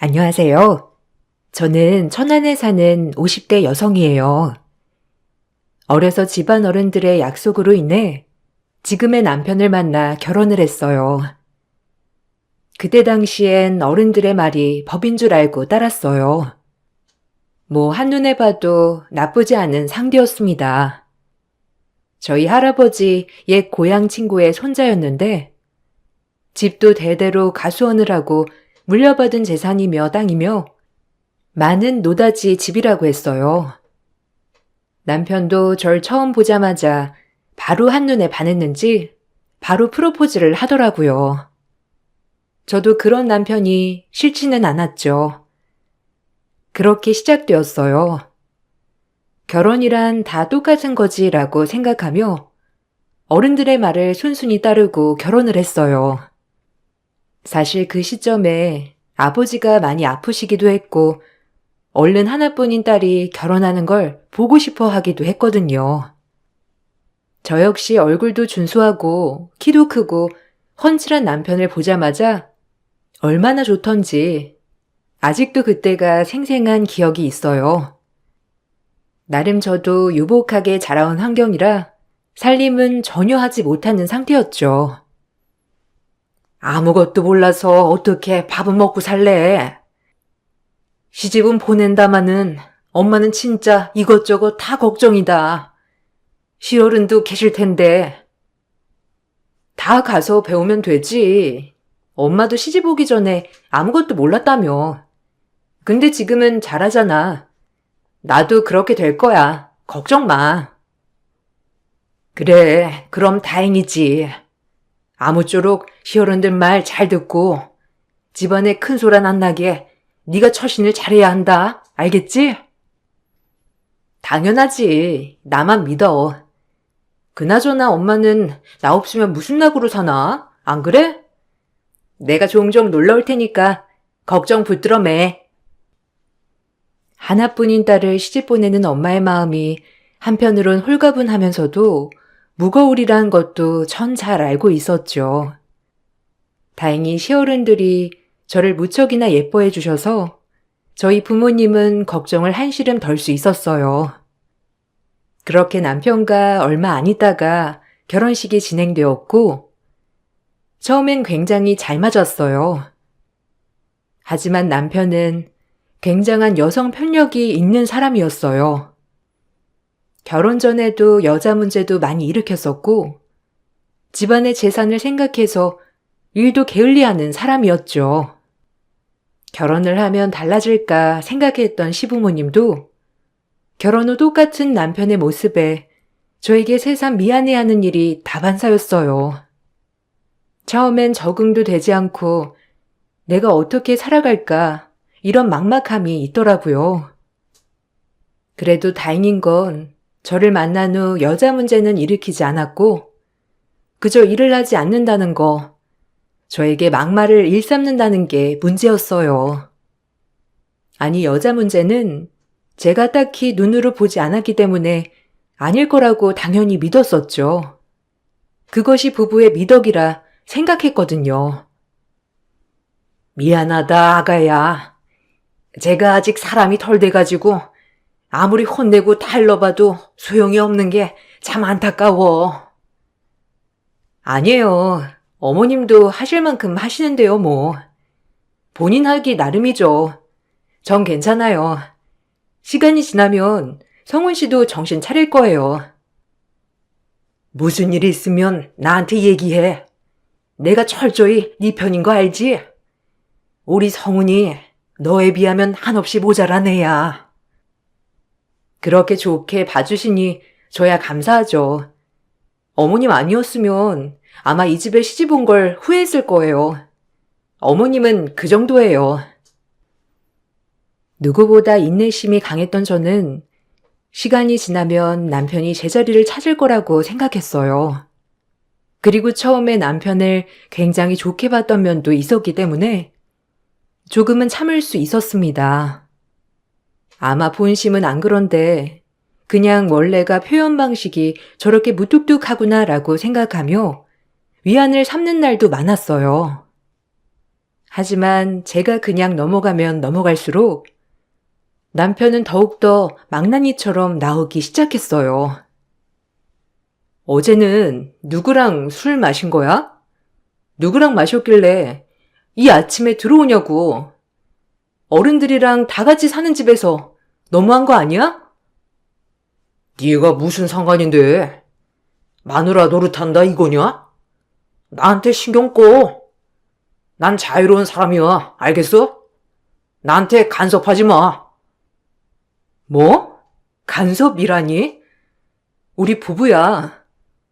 안녕하세요. 저는 천안에 사는 50대 여성이에요. 어려서 집안 어른들의 약속으로 인해 지금의 남편을 만나 결혼을 했어요. 그때 당시엔 어른들의 말이 법인 줄 알고 따랐어요. 뭐 한눈에 봐도 나쁘지 않은 상대였습니다. 저희 할아버지 옛 고향 친구의 손자였는데 집도 대대로 가수원을 하고 물려받은 재산이며 땅이며 많은 노다지 집이라고 했어요. 남편도 절 처음 보자마자 바로 한눈에 반했는지 바로 프로포즈를 하더라고요. 저도 그런 남편이 싫지는 않았죠. 그렇게 시작되었어요. 결혼이란 다 똑같은 거지라고 생각하며 어른들의 말을 순순히 따르고 결혼을 했어요. 사실 그 시점에 아버지가 많이 아프시기도 했고 얼른 하나뿐인 딸이 결혼하는 걸 보고 싶어 하기도 했거든요. 저 역시 얼굴도 준수하고 키도 크고 훤칠한 남편을 보자마자 얼마나 좋던지 아직도 그때가 생생한 기억이 있어요. 나름 저도 유복하게 자라온 환경이라 살림은 전혀 하지 못하는 상태였죠. 아무것도 몰라서 어떻게 밥은 먹고 살래? 시집은 보낸다마는 엄마는 진짜 이것저것 다 걱정이다. 시어른도 계실 텐데. 다 가서 배우면 되지. 엄마도 시집 오기 전에 아무것도 몰랐다며. 근데 지금은 잘하잖아. 나도 그렇게 될 거야. 걱정 마. 그래, 그럼 다행이지. 아무쪼록 시어른들 말 잘 듣고 집안에 큰 소란 안 나게 네가 처신을 잘해야 한다. 알겠지? 당연하지. 나만 믿어. 그나저나 엄마는 나 없으면 무슨 낙으로 사나? 안 그래? 내가 종종 놀러 올 테니까 걱정 붙들어 매. 하나뿐인 딸을 시집 보내는 엄마의 마음이 한편으론 홀가분하면서도 무거우리란 것도 전 잘 알고 있었죠. 다행히 시어른들이 저를 무척이나 예뻐해 주셔서 저희 부모님은 걱정을 한시름 덜 수 있었어요. 그렇게 남편과 얼마 안 있다가 결혼식이 진행되었고 처음엔 굉장히 잘 맞았어요. 하지만 남편은 굉장한 여성 편력이 있는 사람이었어요. 결혼 전에도 여자 문제도 많이 일으켰었고 집안의 재산을 생각해서 일도 게을리하는 사람이었죠. 결혼을 하면 달라질까 생각했던 시부모님도 결혼 후 똑같은 남편의 모습에 저에게 새삼 미안해하는 일이 다반사였어요. 처음엔 적응도 되지 않고 내가 어떻게 살아갈까 이런 막막함이 있더라고요. 그래도 다행인 건 저를 만난 후 여자 문제는 일으키지 않았고 그저 일을 하지 않는다는 거, 저에게 막말을 일삼는다는 게 문제였어요. 아니, 여자 문제는 제가 딱히 눈으로 보지 않았기 때문에 아닐 거라고 당연히 믿었었죠. 그것이 부부의 미덕이라 생각했거든요. 미안하다, 아가야. 제가 아직 사람이 덜 돼가지고 아무리 혼내고 달러봐도 소용이 없는 게 참 안타까워. 아니에요. 어머님도 하실 만큼 하시는데요, 뭐. 본인 하기 나름이죠. 전 괜찮아요. 시간이 지나면 성훈 씨도 정신 차릴 거예요. 무슨 일이 있으면 나한테 얘기해. 내가 철저히 네 편인 거 알지? 우리 성훈이 너에 비하면 한없이 모자란 애야. 그렇게 좋게 봐주시니 저야 감사하죠. 어머님 아니었으면 아마 이 집에 시집 온 걸 후회했을 거예요. 어머님은 그 정도예요. 누구보다 인내심이 강했던 저는 시간이 지나면 남편이 제자리를 찾을 거라고 생각했어요. 그리고 처음에 남편을 굉장히 좋게 봤던 면도 있었기 때문에 조금은 참을 수 있었습니다. 아마 본심은 안 그런데 그냥 원래가 표현 방식이 저렇게 무뚝뚝하구나라고 생각하며 위안을 삼는 날도 많았어요. 하지만 제가 그냥 넘어가면 넘어갈수록 남편은 더욱더 망나니처럼 나오기 시작했어요. 어제는 누구랑 술 마신 거야? 누구랑 마셨길래 이 아침에 들어오냐고. 어른들이랑 다 같이 사는 집에서 너무한 거 아니야? 네가 무슨 상관인데? 마누라 노릇한다 이거냐? 나한테 신경 꺼. 난 자유로운 사람이야. 알겠어? 나한테 간섭하지 마. 뭐? 간섭이라니? 우리 부부야.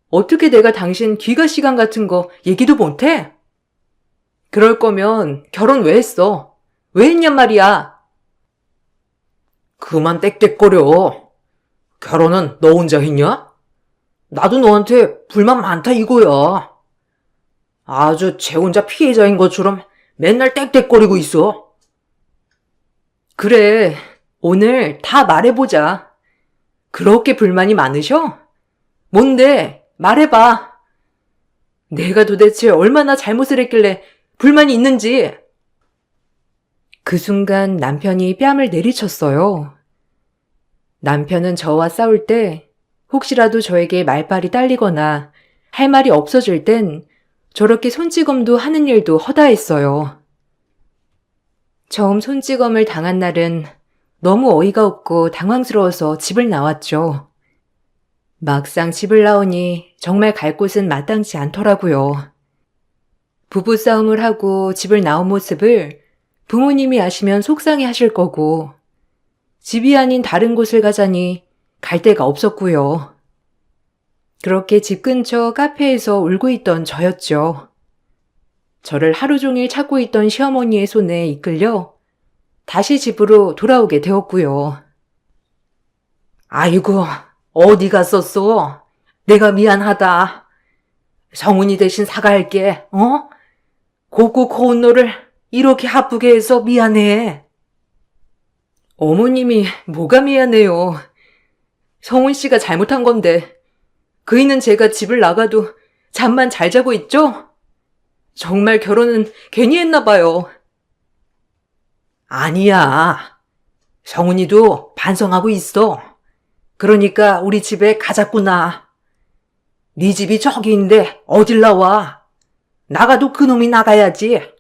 어떻게 내가 당신 귀가 시간 같은 거 얘기도 못해? 그럴 거면 결혼 왜 했어? 왜 했냔 말이야. 그만 땡땡거려. 결혼은 너 혼자 했냐? 나도 너한테 불만 많다 이거야. 아주 쟤 혼자 피해자인 것처럼 맨날 땡땡거리고 있어. 그래, 오늘 다 말해보자. 그렇게 불만이 많으셔? 뭔데? 말해봐. 내가 도대체 얼마나 잘못을 했길래 불만이 있는지. 그 순간 남편이 뺨을 내리쳤어요. 남편은 저와 싸울 때 혹시라도 저에게 말발이 딸리거나 할 말이 없어질 땐 저렇게 손찌검도 하는 일도 허다했어요. 처음 손찌검을 당한 날은 너무 어이가 없고 당황스러워서 집을 나왔죠. 막상 집을 나오니 정말 갈 곳은 마땅치 않더라고요. 부부싸움을 하고 집을 나온 모습을 부모님이 아시면 속상해 하실 거고, 집이 아닌 다른 곳을 가자니 갈 데가 없었고요. 그렇게 집 근처 카페에서 울고 있던 저였죠. 저를 하루 종일 찾고 있던 시어머니의 손에 이끌려 다시 집으로 돌아오게 되었고요. 아이고, 어디 갔었어? 내가 미안하다. 성훈이 대신 사과할게, 어? 곱고 고운 너를 이렇게 아프게 해서 미안해. 어머님이 뭐가 미안해요. 성훈 씨가 잘못한 건데 그이는 제가 집을 나가도 잠만 잘 자고 있죠? 정말 결혼은 괜히 했나 봐요. 아니야. 성훈이도 반성하고 있어. 그러니까 우리 집에 가자꾸나. 네 집이 저기 있는데 어딜 나와. 나가도 그놈이 나가야지.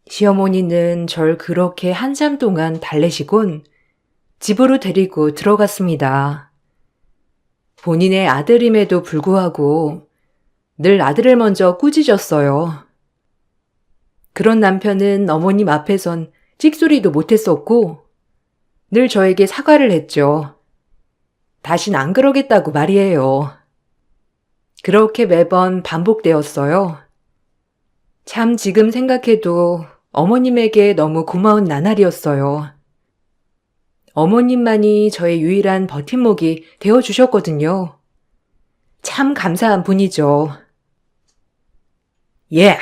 시어머니는 절 그렇게 한참 동안 달래시곤 집으로 데리고 들어갔습니다. 본인의 아들임에도 불구하고 늘 아들을 먼저 꾸짖었어요. 그런 남편은 어머님 앞에선 찍소리도 못했었고 늘 저에게 사과를 했죠. 다신 안 그러겠다고 말이에요. 그렇게 매번 반복되었어요. 참 지금 생각해도 어머님에게 너무 고마운 나날이었어요. 어머님만이 저의 유일한 버팀목이 되어주셨거든요. 참 감사한 분이죠. 얘,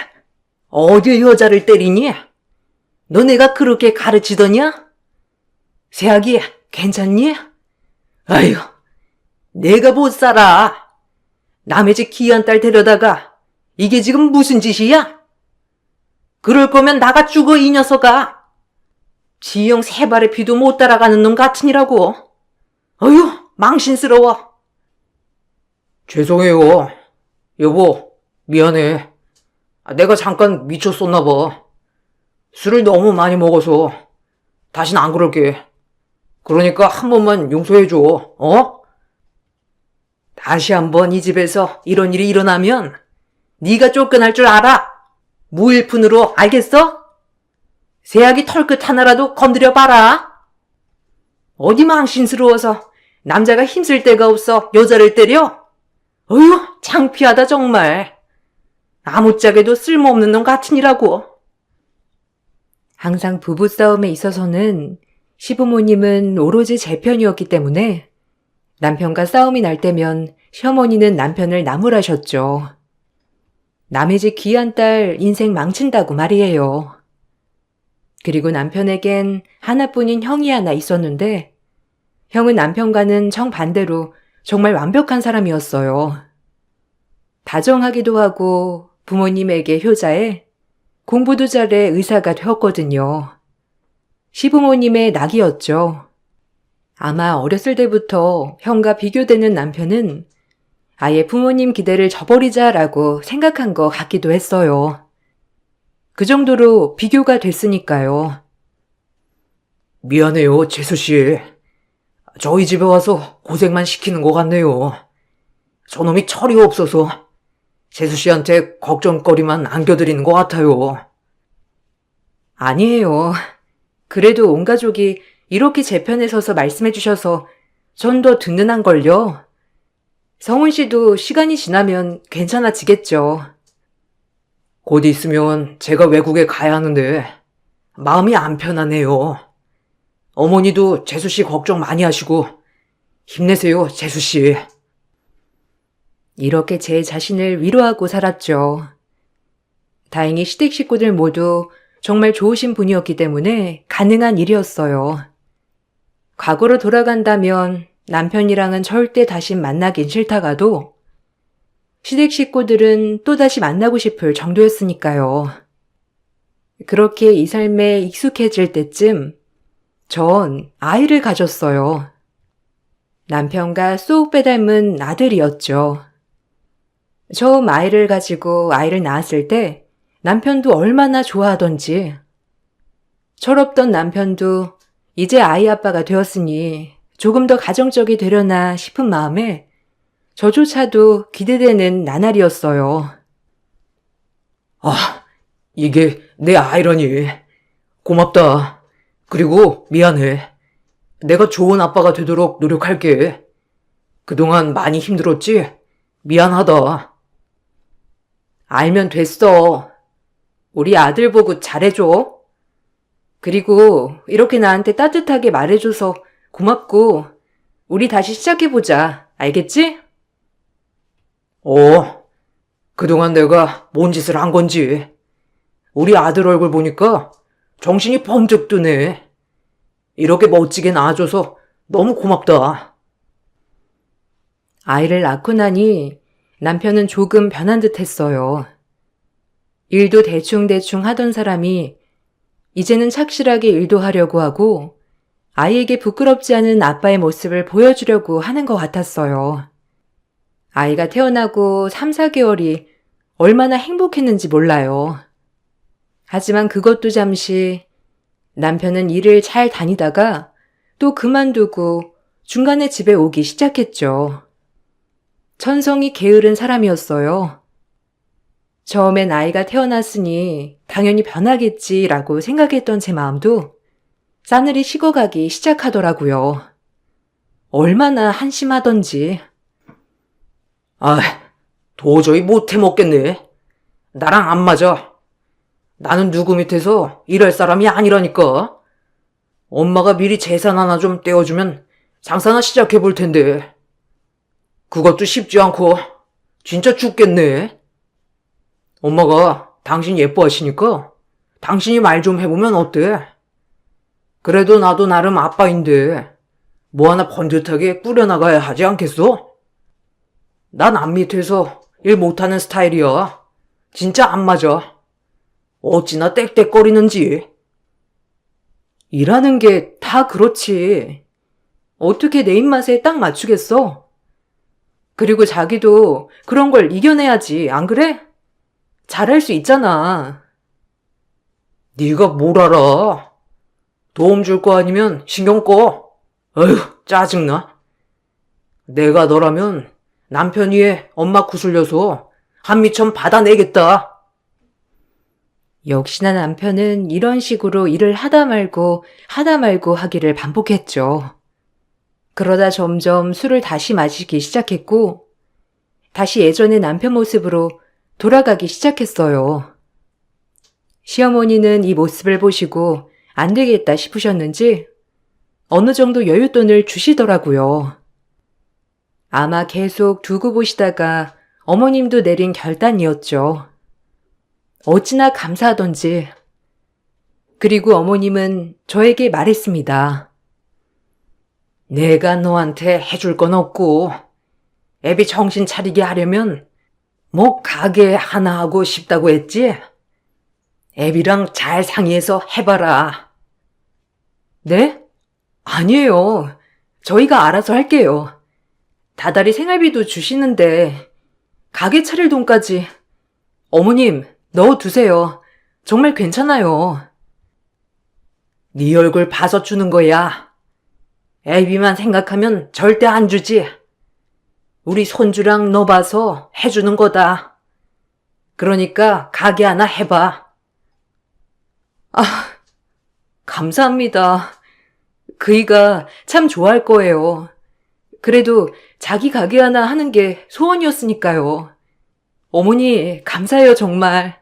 어디 여자를 때리니? 너 내가 그렇게 가르치더냐? 새아기, 괜찮니? 아휴, 내가 못 살아. 남의 집 귀한 딸 데려다가 이게 지금 무슨 짓이야? 그럴 거면 나가 죽어 이 녀석아. 지형 세 발의 피도 못 따라가는 놈 같으니라고. 어휴, 망신스러워. 죄송해요. 여보, 미안해. 내가 잠깐 미쳤었나 봐. 술을 너무 많이 먹어서 다신 안 그럴게. 그러니까 한 번만 용서해줘, 어? 다시 한번 이 집에서 이런 일이 일어나면 네가 쫓겨날 줄 알아. 무일푼으로, 알겠어? 새아기 털끝 하나라도 건드려봐라. 어디 망신스러워서 남자가 힘쓸 데가 없어 여자를 때려? 어휴, 창피하다 정말. 아무짝에도 쓸모없는 놈 같으니라고. 항상 부부싸움에 있어서는 시부모님은 오로지 제 편이었기 때문에 남편과 싸움이 날 때면 시어머니는 남편을 나무라셨죠. 남의 집 귀한 딸 인생 망친다고 말이에요. 그리고 남편에겐 하나뿐인 형이 하나 있었는데 형은 남편과는 정반대로 정말 완벽한 사람이었어요. 다정하기도 하고 부모님에게 효자에 공부도 잘해 의사가 되었거든요. 시부모님의 낙이었죠. 아마 어렸을 때부터 형과 비교되는 남편은 아예 부모님 기대를 저버리자라고 생각한 것 같기도 했어요. 그 정도로 비교가 됐으니까요. 미안해요, 재수씨. 저희 집에 와서 고생만 시키는 것 같네요. 저놈이 철이 없어서 재수씨한테 걱정거리만 안겨드리는 것 같아요. 아니에요. 그래도 온 가족이 이렇게 제 편에 서서 말씀해 주셔서 전 더 든든한걸요. 성훈 씨도 시간이 지나면 괜찮아지겠죠. 곧 있으면 제가 외국에 가야 하는데 마음이 안 편하네요. 어머니도 재수씨 걱정 많이 하시고 힘내세요, 재수씨. 이렇게 제 자신을 위로하고 살았죠. 다행히 시댁 식구들 모두 정말 좋으신 분이었기 때문에 가능한 일이었어요. 과거로 돌아간다면 남편이랑은 절대 다시 만나긴 싫다가도 시댁 식구들은 또다시 만나고 싶을 정도였으니까요. 그렇게 이 삶에 익숙해질 때쯤 전 아이를 가졌어요. 남편과 쏙 빼닮은 아들이었죠. 처음 아이를 가지고 아이를 낳았을 때 남편도 얼마나 좋아하던지. 철없던 남편도 이제 아이 아빠가 되었으니 조금 더 가정적이 되려나 싶은 마음에 저조차도 기대되는 나날이었어요. 아, 이게 내 아이러니. 고맙다. 그리고 미안해. 내가 좋은 아빠가 되도록 노력할게. 그동안 많이 힘들었지? 미안하다. 알면 됐어. 우리 아들 보고 잘해줘. 그리고 이렇게 나한테 따뜻하게 말해줘서 고맙고 우리 다시 시작해보자. 알겠지? 그동안 내가 뭔 짓을 한 건지. 우리 아들 얼굴 보니까 정신이 번쩍 드네. 이렇게 멋지게 낳아줘서 너무 고맙다. 아이를 낳고 나니 남편은 조금 변한 듯 했어요. 일도 대충대충 하던 사람이 이제는 착실하게 일도 하려고 하고 아이에게 부끄럽지 않은 아빠의 모습을 보여주려고 하는 것 같았어요. 아이가 태어나고 3, 4개월이 얼마나 행복했는지 몰라요. 하지만 그것도 잠시 남편은 일을 잘 다니다가 또 그만두고 중간에 집에 오기 시작했죠. 천성이 게으른 사람이었어요. 처음엔 아이가 태어났으니 당연히 변하겠지라고 생각했던 제 마음도 싸늘히 식어가기 시작하더라고요. 얼마나 한심하던지. 도저히 못해 먹겠네. 나랑 안 맞아. 나는 누구 밑에서 일할 사람이 아니라니까. 엄마가 미리 재산 하나 좀 떼어주면 장사나 시작해 볼 텐데. 그것도 쉽지 않고 진짜 죽겠네. 엄마가 당신 예뻐하시니까 당신이 말 좀 해보면 어때? 그래도 나도 나름 아빠인데 뭐 하나 번듯하게 꾸려나가야 하지 않겠어? 난 남 밑에서 일 못하는 스타일이야. 진짜 안 맞아. 어찌나 떽떽거리는지. 일하는 게 다 그렇지. 어떻게 내 입맛에 딱 맞추겠어? 그리고 자기도 그런 걸 이겨내야지, 안 그래? 잘할 수 있잖아. 네가 뭘 알아? 도움 줄 거 아니면 신경 꺼. 어휴, 짜증나. 내가 너라면 남편 위에 엄마 구슬려서 한미천 받아내겠다. 역시나 남편은 이런 식으로 일을 하다 말고 하기를 반복했죠. 그러다 점점 술을 다시 마시기 시작했고 다시 예전의 남편 모습으로 돌아가기 시작했어요. 시어머니는 이 모습을 보시고 안 되겠다 싶으셨는지 어느 정도 여윳돈을 주시더라고요. 아마 계속 두고 보시다가 어머님도 내린 결단이었죠. 어찌나 감사하던지. 그리고 어머님은 저에게 말했습니다. 내가 너한테 해줄 건 없고 애비 정신 차리게 하려면 뭐 가게 하나 하고 싶다고 했지? 애비랑 잘 상의해서 해봐라. 네? 아니에요. 저희가 알아서 할게요. 다달이 생활비도 주시는데 가게 차릴 돈까지 어머님 넣어두세요. 정말 괜찮아요. 네 얼굴 봐서 주는 거야. 애비만 생각하면 절대 안 주지. 우리 손주랑 너 봐서 해주는 거다. 그러니까 가게 하나 해봐. 감사합니다. 그이가 참 좋아할 거예요. 그래도 자기 가게 하나 하는 게 소원이었으니까요. 어머니, 감사해요, 정말.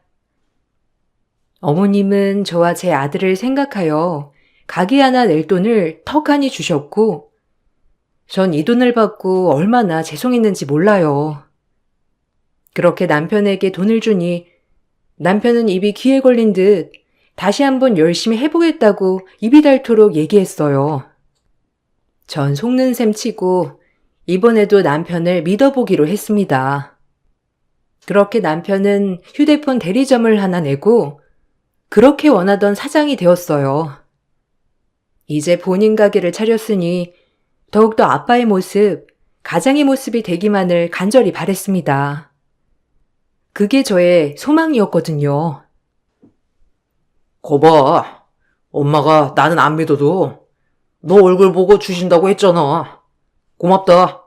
어머님은 저와 제 아들을 생각하여 가게 하나 낼 돈을 턱하니 주셨고, 전 이 돈을 받고 얼마나 죄송했는지 몰라요. 그렇게 남편에게 돈을 주니 남편은 입이 귀에 걸린 듯 다시 한번 열심히 해보겠다고 입이 닳도록 얘기했어요. 전 속는 셈 치고 이번에도 남편을 믿어보기로 했습니다. 그렇게 남편은 휴대폰 대리점을 하나 내고 그렇게 원하던 사장이 되었어요. 이제 본인 가게를 차렸으니 더욱더 아빠의 모습, 가장의 모습이 되기만을 간절히 바랬습니다. 그게 저의 소망이었거든요. 거봐. 엄마가 나는 안 믿어도 너 얼굴 보고 주신다고 했잖아. 고맙다.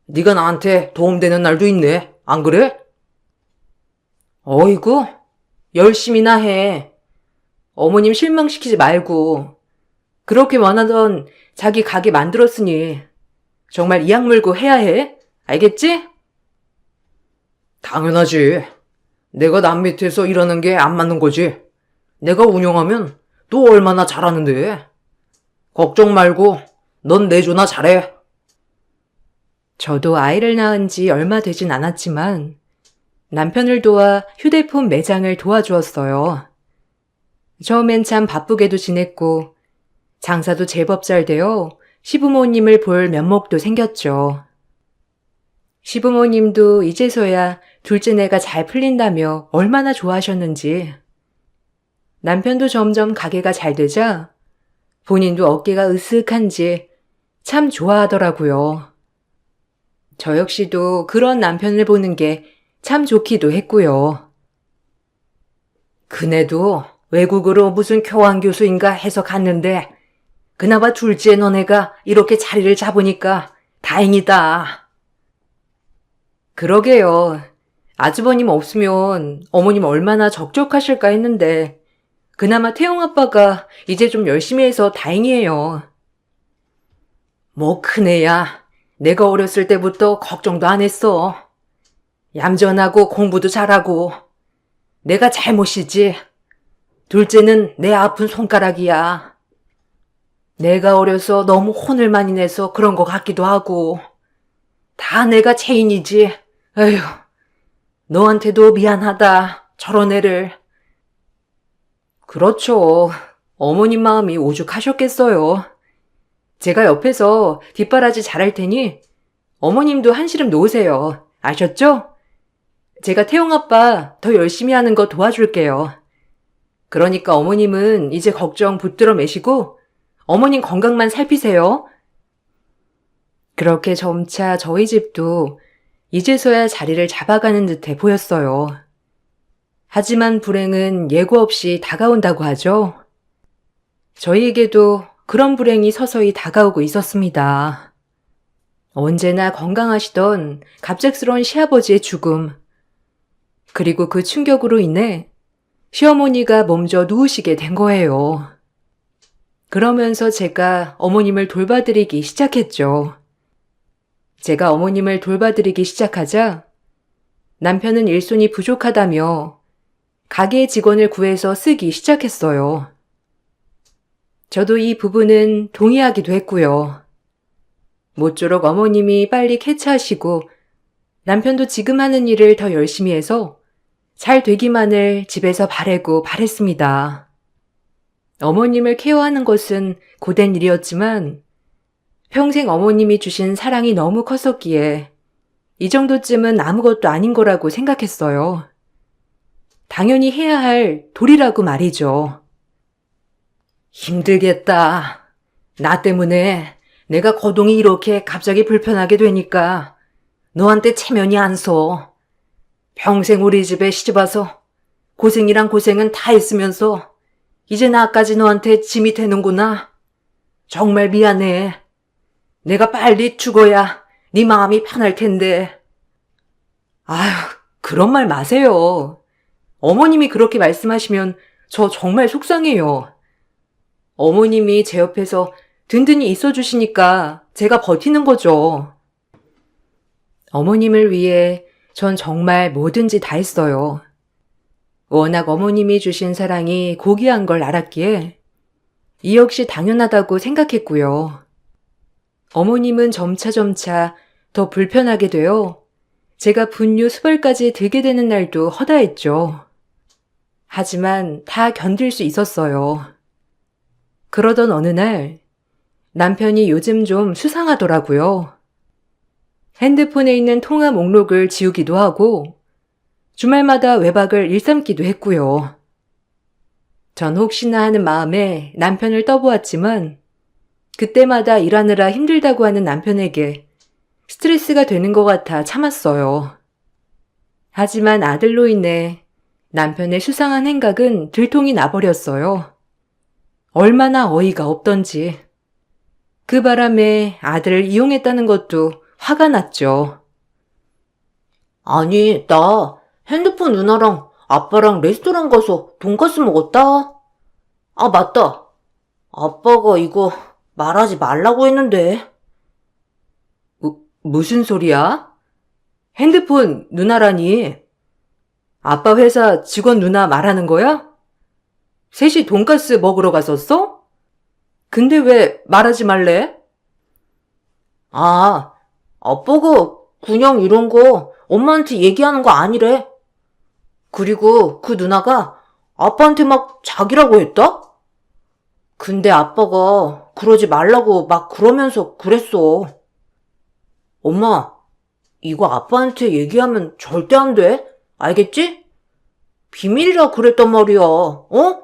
네가 나한테 도움되는 날도 있네. 안 그래? 어이구, 열심히나 해. 어머님 실망시키지 말고 그렇게 원하던 자기 가게 만들었으니 정말 이악 물고 해야 해. 알겠지? 당연하지. 내가 남 밑에서 일하는 게 안 맞는 거지. 내가 운영하면 또 얼마나 잘하는데. 걱정 말고 넌 내조나 잘해. 저도 아이를 낳은 지 얼마 되진 않았지만 남편을 도와 휴대폰 매장을 도와주었어요. 처음엔 참 바쁘게도 지냈고 장사도 제법 잘 되어 시부모님을 볼 면목도 생겼죠. 시부모님도 이제서야 둘째 내가 잘 풀린다며 얼마나 좋아하셨는지. 남편도 점점 가게가 잘 되자 본인도 어깨가 으쓱한지 참 좋아하더라고요. 저 역시도 그런 남편을 보는 게 참 좋기도 했고요. 그네도 외국으로 무슨 교환교수인가 해서 갔는데 그나마 둘째 너네가 이렇게 자리를 잡으니까 다행이다. 그러게요. 아주버님 없으면 어머님 얼마나 적적하실까 했는데 그나마 태용 아빠가 이제 좀 열심히 해서 다행이에요. 뭐 큰애야. 내가 어렸을 때부터 걱정도 안 했어. 얌전하고 공부도 잘하고 내가 잘못이지. 둘째는 내 아픈 손가락이야. 내가 어려서 너무 혼을 많이 내서 그런 것 같기도 하고 다 내가 죄인이지. 에휴, 너한테도 미안하다. 저런 애를. 그렇죠. 어머님 마음이 오죽하셨겠어요. 제가 옆에서 뒷바라지 잘할 테니 어머님도 한시름 놓으세요. 아셨죠? 제가 태용 아빠 더 열심히 하는 거 도와줄게요. 그러니까 어머님은 이제 걱정 붙들어 매시고 어머님 건강만 살피세요. 그렇게 점차 저희 집도 이제서야 자리를 잡아가는 듯해 보였어요. 하지만 불행은 예고 없이 다가온다고 하죠. 저희에게도 그런 불행이 서서히 다가오고 있었습니다. 언제나 건강하시던 갑작스러운 시아버지의 죽음, 그리고 그 충격으로 인해 시어머니가 몸져 누우시게 된 거예요. 그러면서 제가 어머님을 돌봐드리기 시작했죠. 제가 어머님을 돌봐드리기 시작하자 남편은 일손이 부족하다며 가게 직원을 구해서 쓰기 시작했어요. 저도 이 부분은 동의하기도 했고요. 모쪼록 어머님이 빨리 쾌차하시고 남편도 지금 하는 일을 더 열심히 해서 잘 되기만을 집에서 바라고 바랬습니다. 어머님을 케어하는 것은 고된 일이었지만 평생 어머님이 주신 사랑이 너무 컸었기에 이 정도쯤은 아무것도 아닌 거라고 생각했어요. 당연히 해야 할 도리라고 말이죠. 힘들겠다. 나 때문에 내가 거동이 이렇게 갑자기 불편하게 되니까 너한테 체면이 안 서. 평생 우리 집에 시집와서 고생이랑 고생은 다 했으면서 이제 나까지 너한테 짐이 되는구나. 정말 미안해. 내가 빨리 죽어야 네 마음이 편할 텐데. 아휴, 그런 말 마세요. 어머님이 그렇게 말씀하시면 저 정말 속상해요. 어머님이 제 옆에서 든든히 있어주시니까 제가 버티는 거죠. 어머님을 위해 전 정말 뭐든지 다 했어요. 워낙 어머님이 주신 사랑이 고귀한 걸 알았기에 이 역시 당연하다고 생각했고요. 어머님은 점차 더 불편하게 되어 제가 분유 수발까지 들게 되는 날도 허다했죠. 하지만 다 견딜 수 있었어요. 그러던 어느 날 남편이 요즘 좀 수상하더라고요. 핸드폰에 있는 통화 목록을 지우기도 하고 주말마다 외박을 일삼기도 했고요. 전 혹시나 하는 마음에 남편을 떠보았지만 그때마다 일하느라 힘들다고 하는 남편에게 스트레스가 되는 것 같아 참았어요. 하지만 아들로 인해 남편의 수상한 행각은 들통이 나버렸어요. 얼마나 어이가 없던지. 그 바람에 아들을 이용했다는 것도 화가 났죠. 아니, 나 핸드폰 누나랑 아빠랑 레스토랑 가서 돈가스 먹었다. 아, 맞다. 아빠가 이거 말하지 말라고 했는데. 무슨 소리야? 핸드폰 누나라니? 아빠 회사 직원 누나 말하는 거야? 셋이 돈가스 먹으러 갔었어? 근데 왜 말하지 말래? 아, 아빠가 그냥 이런 거 엄마한테 얘기하는 거 아니래. 그리고 그 누나가 아빠한테 막 자기라고 했다? 근데 아빠가 그러지 말라고 막 그러면서 그랬어. 엄마, 이거 아빠한테 얘기하면 절대 안 돼. 알겠지? 비밀이라 그랬단 말이야. 어?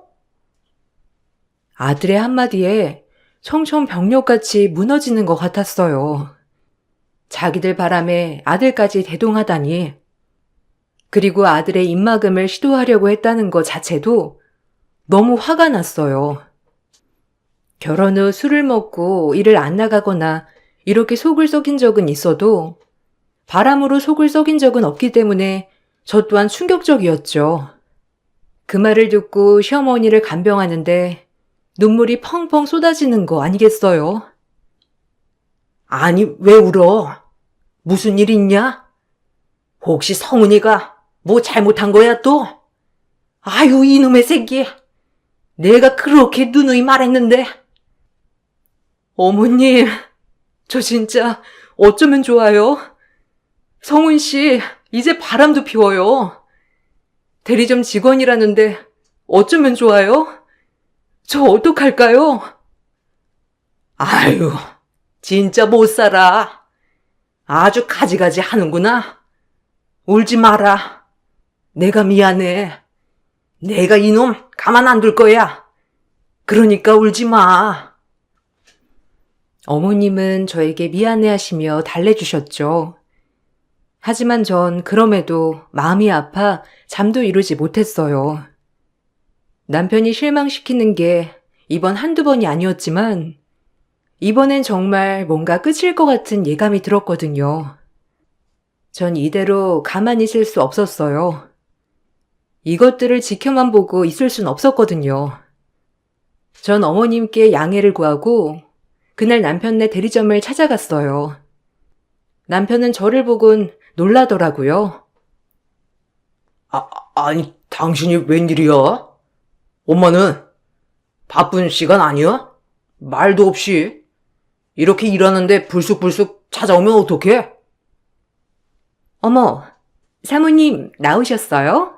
아들의 한마디에 청천벽력같이 무너지는 것 같았어요. 자기들 바람에 아들까지 대동하다니. 그리고 아들의 입막음을 시도하려고 했다는 것 자체도 너무 화가 났어요. 결혼 후 술을 먹고 일을 안 나가거나 이렇게 속을 썩인 적은 있어도 바람으로 속을 썩인 적은 없기 때문에 저 또한 충격적이었죠. 그 말을 듣고 시어머니를 간병하는데 눈물이 펑펑 쏟아지는 거 아니겠어요? 아니, 왜 울어? 무슨 일 있냐? 혹시 성은이가 뭐 잘못한 거야 또? 아유, 이놈의 새끼. 내가 그렇게 누누이 말했는데. 어머님, 저 진짜 어쩌면 좋아요? 성훈 씨, 이제 바람도 피워요. 대리점 직원이라는데 어쩌면 좋아요? 저 어떡할까요? 아유, 진짜 못 살아. 아주 가지가지 하는구나. 울지 마라. 내가 미안해. 내가 이놈 가만 안 둘 거야. 그러니까 울지 마. 어머님은 저에게 미안해하시며 달래주셨죠. 하지만 전 그럼에도 마음이 아파 잠도 이루지 못했어요. 남편이 실망시키는 게 이번 한두 번이 아니었지만 이번엔 정말 뭔가 끝일 것 같은 예감이 들었거든요. 전 이대로 가만히 있을 수 없었어요. 이것들을 지켜만 보고 있을 순 없었거든요. 전 어머님께 양해를 구하고 그날 남편네 대리점을 찾아갔어요. 남편은 저를 보곤 놀라더라고요. 아니, 당신이 웬일이야? 엄마는 바쁜 시간 아니야? 말도 없이. 이렇게 일하는데 불쑥불쑥 찾아오면 어떡해? 어머, 사모님 나오셨어요?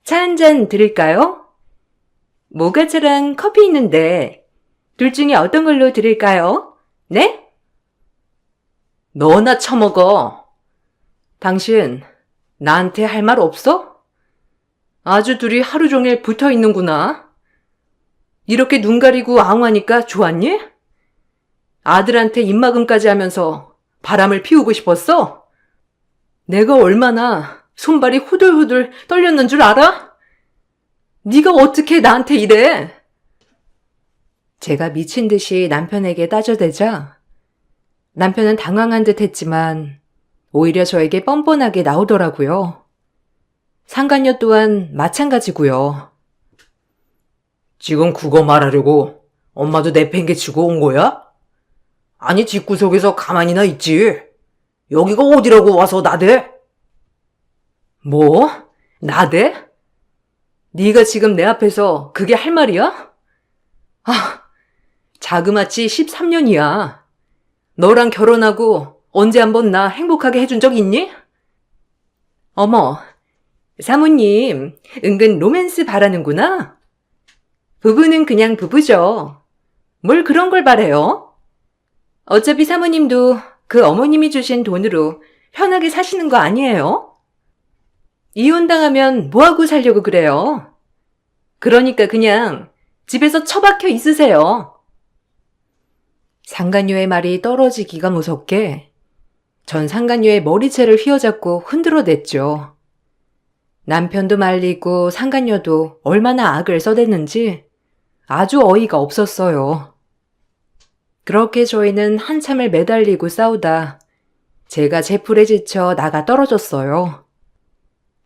차 한 잔 드릴까요? 모가차랑 커피 있는데 둘 중에 어떤 걸로 드릴까요? 네? 너나 처먹어. 당신 나한테 할 말 없어? 아주 둘이 하루 종일 붙어 있는구나. 이렇게 눈 가리고 앙하니까 좋았니? 아들한테 입막음까지 하면서 바람을 피우고 싶었어? 내가 얼마나 손발이 후들후들 떨렸는 줄 알아? 네가 어떻게 나한테 이래? 제가 미친 듯이 남편에게 따져대자 남편은 당황한 듯 했지만 오히려 저에게 뻔뻔하게 나오더라고요. 상간녀 또한 마찬가지고요. 지금 그거 말하려고 엄마도 내팽개치고 온 거야? 아니, 집구석에서 가만히나 있지. 여기가 어디라고 와서 나대? 뭐? 나대? 네가 지금 내 앞에서 그게 할 말이야? 아, 자그마치 13년이야. 너랑 결혼하고 언제 한번 나 행복하게 해준 적 있니? 어머, 사모님, 은근 로맨스 바라는구나. 부부는 그냥 부부죠. 뭘 그런 걸 바래요? 어차피 사모님도 그 어머님이 주신 돈으로 편하게 사시는 거 아니에요? 이혼당하면 뭐하고 살려고 그래요? 그러니까 그냥 집에서 처박혀 있으세요. 상간녀의 말이 떨어지기가 무섭게 전 상간녀의 머리채를 휘어잡고 흔들어 댔죠. 남편도 말리고 상간녀도 얼마나 악을 써댔는지 아주 어이가 없었어요. 그렇게 저희는 한참을 매달리고 싸우다 제가 제풀에 지쳐 나가 떨어졌어요.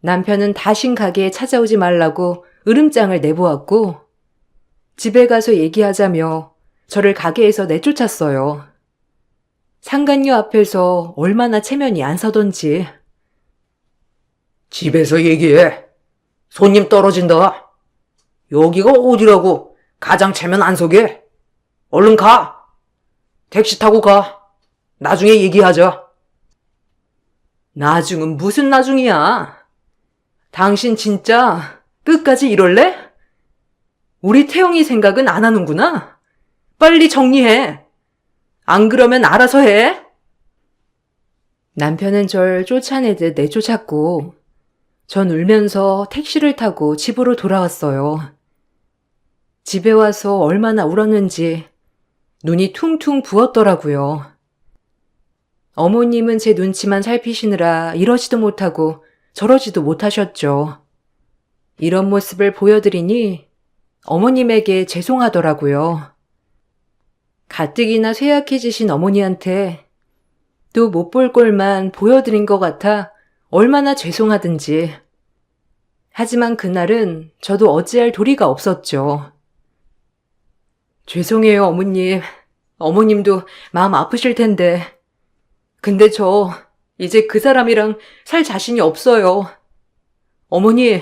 남편은 다신 가게에 찾아오지 말라고 으름장을 내보았고 집에 가서 얘기하자며 저를 가게에서 내쫓았어요. 상간녀 앞에서 얼마나 체면이 안 서던지. 집에서 얘기해. 손님 떨어진다. 여기가 어디라고 가장 체면 안 서게? 얼른 가. 택시 타고 가. 나중에 얘기하자. 나중은 무슨 나중이야? 당신 진짜 끝까지 이럴래? 우리 태영이 생각은 안 하는구나. 빨리 정리해. 안 그러면 알아서 해. 남편은 절 쫓아내듯 내쫓았고 전 울면서 택시를 타고 집으로 돌아왔어요. 집에 와서 얼마나 울었는지 눈이 퉁퉁 부었더라고요. 어머님은 제 눈치만 살피시느라 이러지도 못하고 저러지도 못하셨죠. 이런 모습을 보여드리니 어머님에게 죄송하더라고요. 가뜩이나 쇠약해지신 어머니한테 또 못 볼 꼴만 보여드린 것 같아 얼마나 죄송하든지. 하지만 그날은 저도 어찌할 도리가 없었죠. 죄송해요, 어머님. 어머님도 마음 아프실 텐데. 근데 저 이제 그 사람이랑 살 자신이 없어요. 어머니,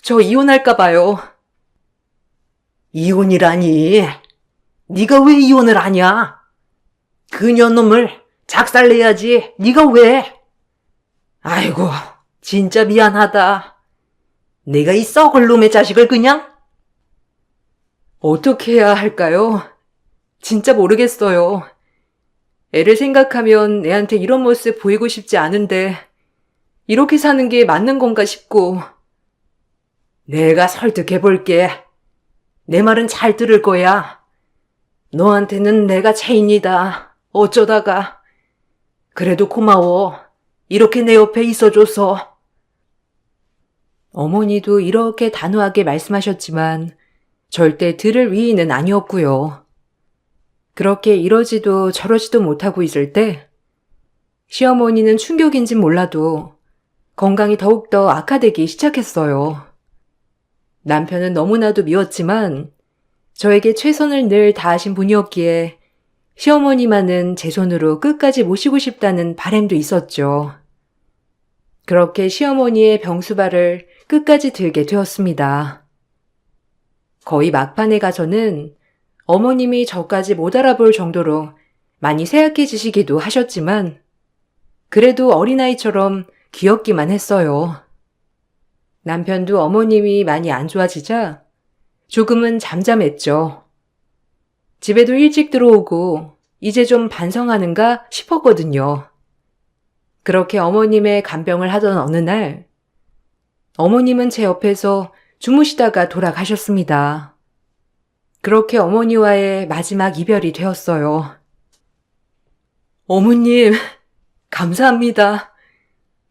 저 이혼할까 봐요. 이혼이라니. 네가 왜 이혼을 하냐? 그년놈을 작살내야지. 네가 왜? 아이고, 진짜 미안하다. 내가 이 썩을 놈의 자식을 그냥? 어떻게 해야 할까요? 진짜 모르겠어요. 애를 생각하면 애한테 이런 모습 보이고 싶지 않은데 이렇게 사는 게 맞는 건가 싶고. 내가 설득해볼게. 내 말은 잘 들을 거야. 너한테는 내가 죄인이다. 어쩌다가. 그래도 고마워. 이렇게 내 옆에 있어줘서. 어머니도 이렇게 단호하게 말씀하셨지만 절대 들을 위인은 아니었고요. 그렇게 이러지도 저러지도 못하고 있을 때 시어머니는 충격인진 몰라도 건강이 더욱더 악화되기 시작했어요. 남편은 너무나도 미웠지만 저에게 최선을 늘 다하신 분이었기에 시어머니만은 제 손으로 끝까지 모시고 싶다는 바람도 있었죠. 그렇게 시어머니의 병수발을 끝까지 들게 되었습니다. 거의 막판에 가서는 어머님이 저까지 못 알아볼 정도로 많이 쇠약해지시기도 하셨지만 그래도 어린아이처럼 귀엽기만 했어요. 남편도 어머님이 많이 안 좋아지자 조금은 잠잠했죠. 집에도 일찍 들어오고 이제 좀 반성하는가 싶었거든요. 그렇게 어머님의 간병을 하던 어느 날 어머님은 제 옆에서 주무시다가 돌아가셨습니다. 그렇게 어머니와의 마지막 이별이 되었어요. 어머님, 감사합니다.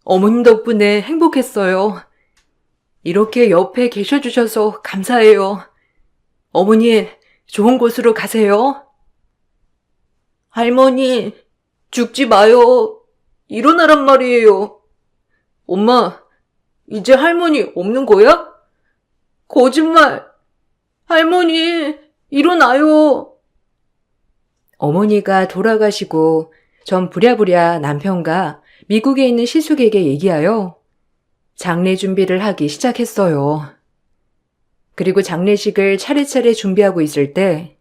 어머님 덕분에 행복했어요. 이렇게 옆에 계셔주셔서 감사해요. 어머니, 좋은 곳으로 가세요. 할머니, 죽지 마요. 일어나란 말이에요. 엄마, 이제 할머니 없는 거야? 거짓말. 할머니, 일어나요. 어머니가 돌아가시고 전 부랴부랴 남편과 미국에 있는 시숙에게 얘기하여 장례 준비를 하기 시작했어요. 그리고 장례식을 차례차례 준비하고 있을 때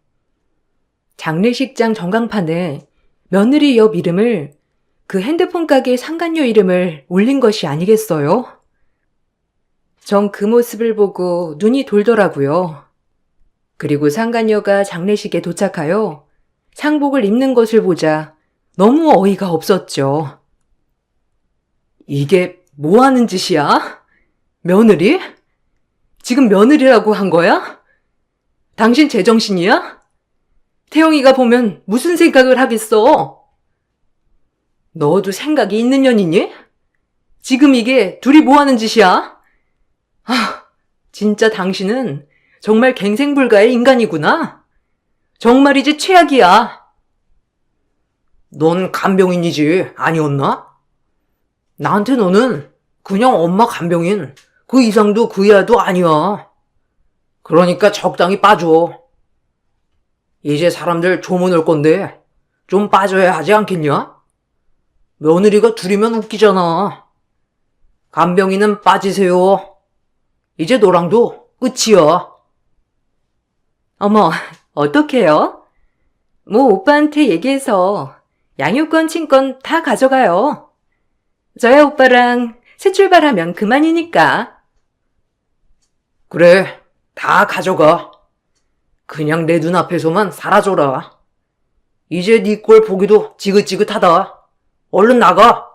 장례식장 전광판에 며느리 옆 이름을 그 핸드폰 가게 상간녀 이름을 올린 것이 아니겠어요? 전 그 모습을 보고 눈이 돌더라고요. 그리고 상간녀가 장례식에 도착하여 상복을 입는 것을 보자 너무 어이가 없었죠. 이게 뭐 하는 짓이야? 며느리? 지금 며느리라고 한 거야? 당신 제정신이야? 태영이가 보면 무슨 생각을 하겠어? 너도 생각이 있는 년이니? 지금 이게 둘이 뭐 하는 짓이야? 아, 진짜 당신은 정말 갱생불가의 인간이구나. 정말이지 최악이야. 넌 간병인이지 아니었나? 나한테 너는 그냥 엄마 간병인 그 이상도 그 이하도 아니야. 그러니까 적당히 빠져. 이제 사람들 조문 올 건데 좀 빠져야 하지 않겠냐? 며느리가 둘이면 웃기잖아. 간병인은 빠지세요. 이제 너랑도 끝이야. 어머, 어떡해요? 뭐 오빠한테 얘기해서 양육권, 친권 다 가져가요. 저야 오빠랑 새 출발하면 그만이니까. 그래, 다 가져가. 그냥 내 눈앞에서만 사라져라. 이제 네 꼴 보기도 지긋지긋하다. 얼른 나가.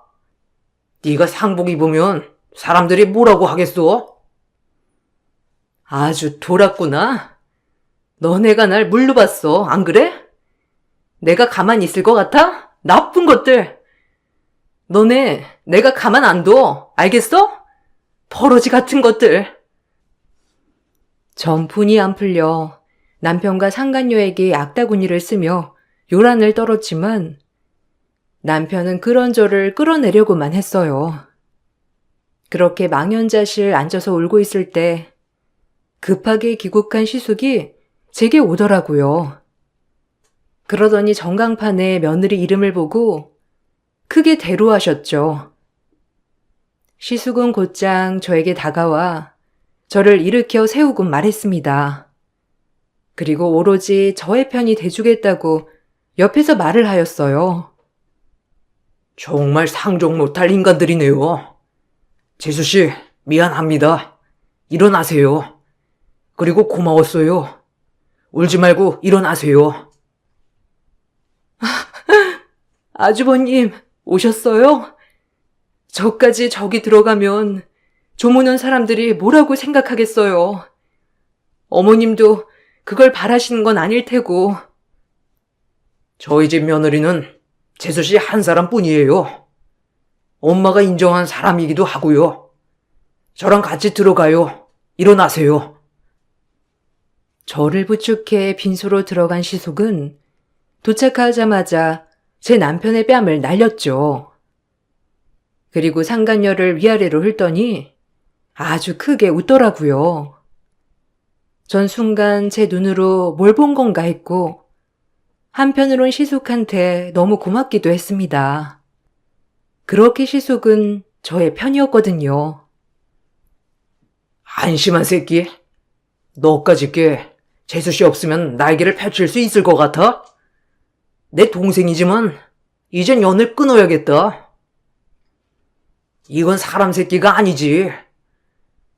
네가 상복 입으면 사람들이 뭐라고 하겠어? 아주 돌았구나. 너네가 날 물로 봤어, 안 그래? 내가 가만히 있을 것 같아? 나쁜 것들. 너네 내가 가만 안 둬, 알겠어? 버러지 같은 것들. 전 분이 안 풀려 남편과 상간녀에게 악다구니를 쓰며 요란을 떨었지만 남편은 그런 저를 끌어내려고만 했어요. 그렇게 망연자실 앉아서 울고 있을 때 급하게 귀국한 시숙이 제게 오더라고요. 그러더니 전광판에 며느리 이름을 보고 크게 대로하셨죠. 시숙은 곧장 저에게 다가와 저를 일으켜 세우곤 말했습니다. 그리고 오로지 저의 편이 돼주겠다고 옆에서 말을 하였어요. 정말 상종 못할 인간들이네요. 재수씨, 미안합니다. 일어나세요. 그리고 고마웠어요. 울지 말고 일어나세요. 아주버님, 오셨어요? 저까지 저기 들어가면 조문 온 사람들이 뭐라고 생각하겠어요. 어머님도 그걸 바라시는 건 아닐 테고. 저희 집 며느리는 재수씨 한 사람뿐이에요. 엄마가 인정한 사람이기도 하고요. 저랑 같이 들어가요. 일어나세요. 저를 부축해 빈소로 들어간 시숙은 도착하자마자 제 남편의 뺨을 날렸죠. 그리고 상간녀를 위아래로 훑더니 아주 크게 웃더라고요. 전 순간 제 눈으로 뭘 본 건가 했고 한편으론 시숙한테 너무 고맙기도 했습니다. 그렇게 시숙은 저의 편이었거든요. 한심한 새끼. 너까지 게 재수씨 없으면 날개를 펼칠 수 있을 것 같아? 내 동생이지만 이젠 연을 끊어야겠다. 이건 사람 새끼가 아니지.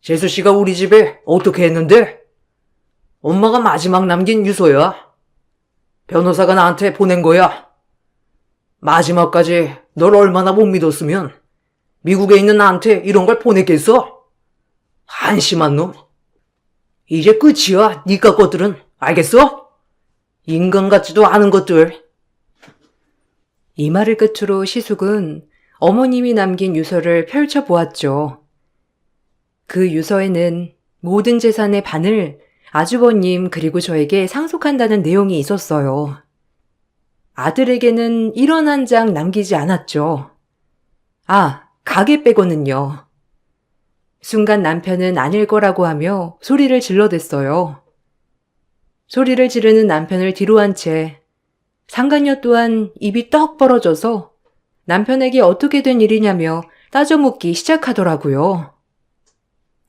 재수씨가 우리 집에 어떻게 했는데? 엄마가 마지막 남긴 유서야. 변호사가 나한테 보낸 거야. 마지막까지 널 얼마나 못 믿었으면 미국에 있는 나한테 이런 걸 보냈겠어? 한심한 놈. 이제 끝이야, 니까 것들은. 알겠어? 인간 같지도 않은 것들. 이 말을 끝으로 시숙은 어머님이 남긴 유서를 펼쳐보았죠. 그 유서에는 모든 재산의 반을 아주버님 그리고 저에게 상속한다는 내용이 있었어요. 아들에게는 1원 한 장 남기지 않았죠. 아, 가게 빼고는요. 순간 남편은 아닐 거라고 하며 소리를 질러댔어요. 소리를 지르는 남편을 뒤로 한 채 상간녀 또한 입이 떡 벌어져서 남편에게 어떻게 된 일이냐며 따져묻기 시작하더라고요.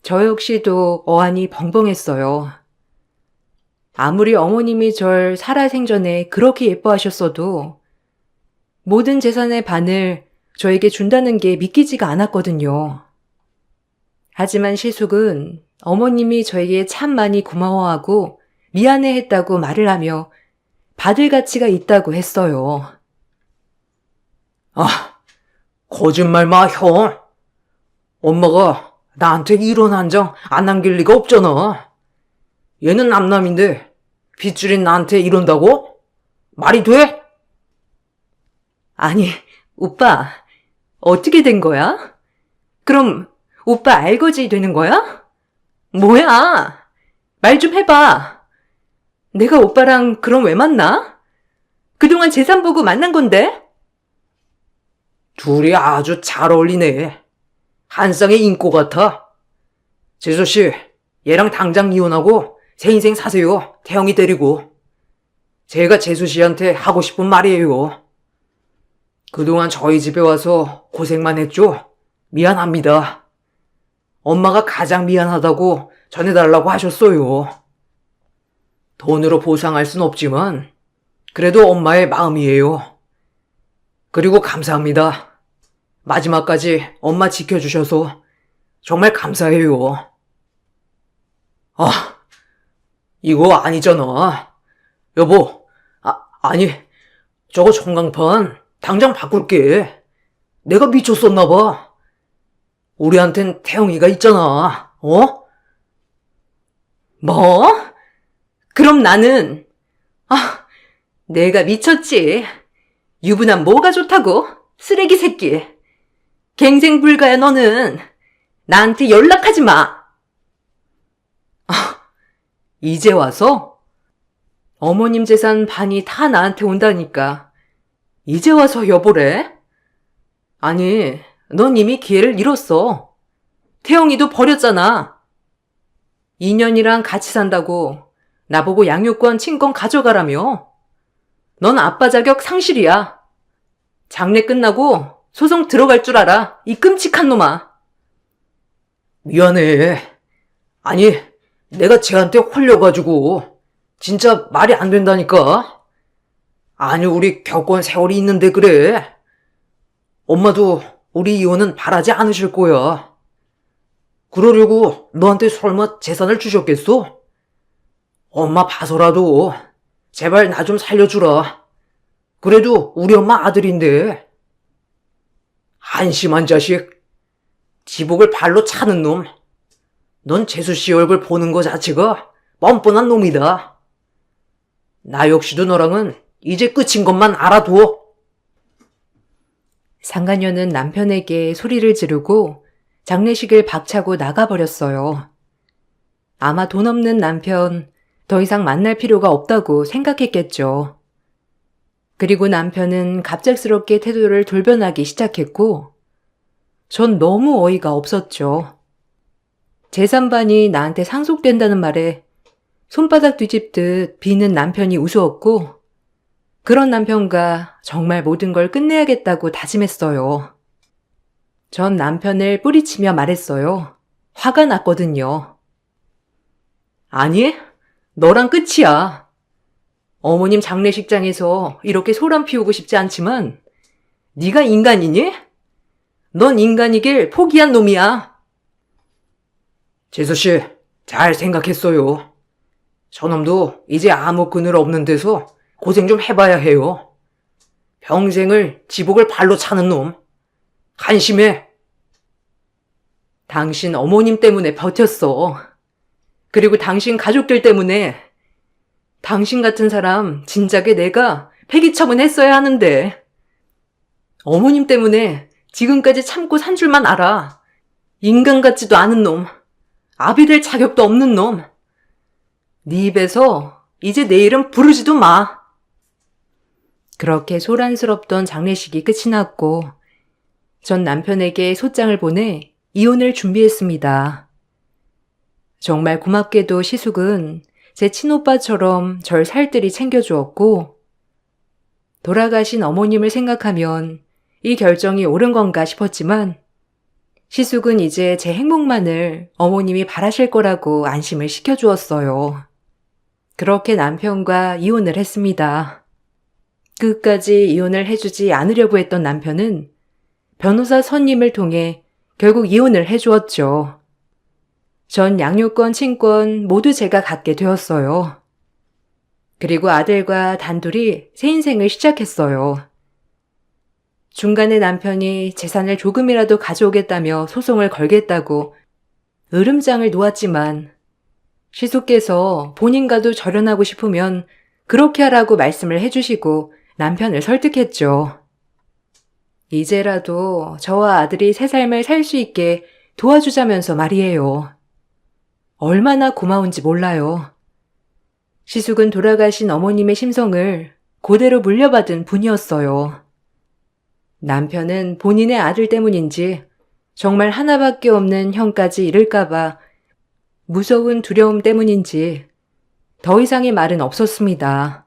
저 역시도 어안이 벙벙했어요. 아무리 어머님이 절 살아생전에 그렇게 예뻐하셨어도 모든 재산의 반을 저에게 준다는 게 믿기지가 않았거든요. 하지만 시숙은 어머님이 저에게 참 많이 고마워하고 미안해했다고 말을 하며 받을 가치가 있다고 했어요. 아, 거짓말 마, 형. 엄마가 나한테 1원 한 장 안 남길 리가 없잖아. 얘는 남남인데 빗줄인 나한테 이런다고? 말이 돼? 아니, 오빠, 어떻게 된 거야? 그럼 오빠 알거지 되는 거야? 뭐야? 말 좀 해봐. 내가 오빠랑 그럼 왜 만나? 그동안 재산 보고 만난 건데? 둘이 아주 잘 어울리네. 한 쌍의 인꼬 같아. 재수씨, 얘랑 당장 이혼하고 새 인생 사세요. 태영이 데리고. 제가 재수씨한테 하고 싶은 말이에요. 그동안 저희 집에 와서 고생만 했죠? 미안합니다. 엄마가 가장 미안하다고 전해달라고 하셨어요. 돈으로 보상할 순 없지만 그래도 엄마의 마음이에요. 그리고 감사합니다. 마지막까지 엄마 지켜주셔서 정말 감사해요. 아, 이거 아니잖아. 여보, 아니, 저거 전광판 당장 바꿀게. 내가 미쳤었나봐. 우리한텐 태영이가 있잖아. 어? 뭐? 그럼 나는, 내가 미쳤지. 유부남 뭐가 좋다고? 쓰레기 새끼. 갱생 불가야 너는. 나한테 연락하지 마. 이제 와서? 어머님 재산 반이 다 나한테 온다니까. 이제 와서 여보래? 아니, 넌 이미 기회를 잃었어. 태영이도 버렸잖아. 2년이랑 같이 산다고 나보고 양육권 친권 가져가라며. 넌 아빠 자격 상실이야. 장례 끝나고 소송 들어갈 줄 알아. 이 끔찍한 놈아. 미안해. 아니, 내가 쟤한테 홀려가지고 진짜 말이 안 된다니까. 아니, 우리 겪은 세월이 있는데 그래. 엄마도 우리 이혼은 바라지 않으실 거야. 그러려고 너한테 설마 재산을 주셨겠어? 엄마 봐서라도 제발 나 좀 살려주라. 그래도 우리 엄마 아들인데. 한심한 자식. 지복을 발로 차는 놈. 넌 재수씨 얼굴 보는 거 자체가 뻔뻔한 놈이다. 나 역시도 너랑은 이제 끝인 것만 알아둬. 상간녀는 남편에게 소리를 지르고 장례식을 박차고 나가버렸어요. 아마 돈 없는 남편, 더 이상 만날 필요가 없다고 생각했겠죠. 그리고 남편은 갑작스럽게 태도를 돌변하기 시작했고, 전 너무 어이가 없었죠. 재산반이 나한테 상속된다는 말에 손바닥 뒤집듯 비는 남편이 우스웠고, 그런 남편과 정말 모든 걸 끝내야겠다고 다짐했어요. 전 남편을 뿌리치며 말했어요. 화가 났거든요. 아니, 너랑 끝이야. 어머님 장례식장에서 이렇게 소란 피우고 싶지 않지만 네가 인간이니? 넌 인간이길 포기한 놈이야. 재수씨, 잘 생각했어요. 저놈도 이제 아무 그늘 없는 데서 고생 좀 해봐야 해요. 평생을 지복을 발로 차는 놈. 한심해. 당신 어머님 때문에 버텼어. 그리고 당신 가족들 때문에. 당신 같은 사람 진작에 내가 폐기 처분했어야 하는데. 어머님 때문에 지금까지 참고 산 줄만 알아. 인간 같지도 않은 놈. 아비 될 자격도 없는 놈. 네 입에서 이제 내 이름 부르지도 마. 그렇게 소란스럽던 장례식이 끝이 났고 전 남편에게 소장을 보내 이혼을 준비했습니다. 정말 고맙게도 시숙은 제 친오빠처럼 절 살뜰히 챙겨주었고 돌아가신 어머님을 생각하면 이 결정이 옳은 건가 싶었지만 시숙은 이제 제 행복만을 어머님이 바라실 거라고 안심을 시켜주었어요. 그렇게 남편과 이혼을 했습니다. 끝까지 이혼을 해주지 않으려고 했던 남편은 변호사 선임을 통해 결국 이혼을 해주었죠. 전 양육권, 친권 모두 제가 갖게 되었어요. 그리고 아들과 단둘이 새 인생을 시작했어요. 중간에 남편이 재산을 조금이라도 가져오겠다며 소송을 걸겠다고 으름장을 놓았지만 시숙께서 본인과도 절연하고 싶으면 그렇게 하라고 말씀을 해주시고 남편을 설득했죠. 이제라도 저와 아들이 새 삶을 살 수 있게 도와주자면서 말이에요. 얼마나 고마운지 몰라요. 시숙은 돌아가신 어머님의 심성을 그대로 물려받은 분이었어요. 남편은 본인의 아들 때문인지 정말 하나밖에 없는 형까지 잃을까봐 무서운 두려움 때문인지 더 이상의 말은 없었습니다.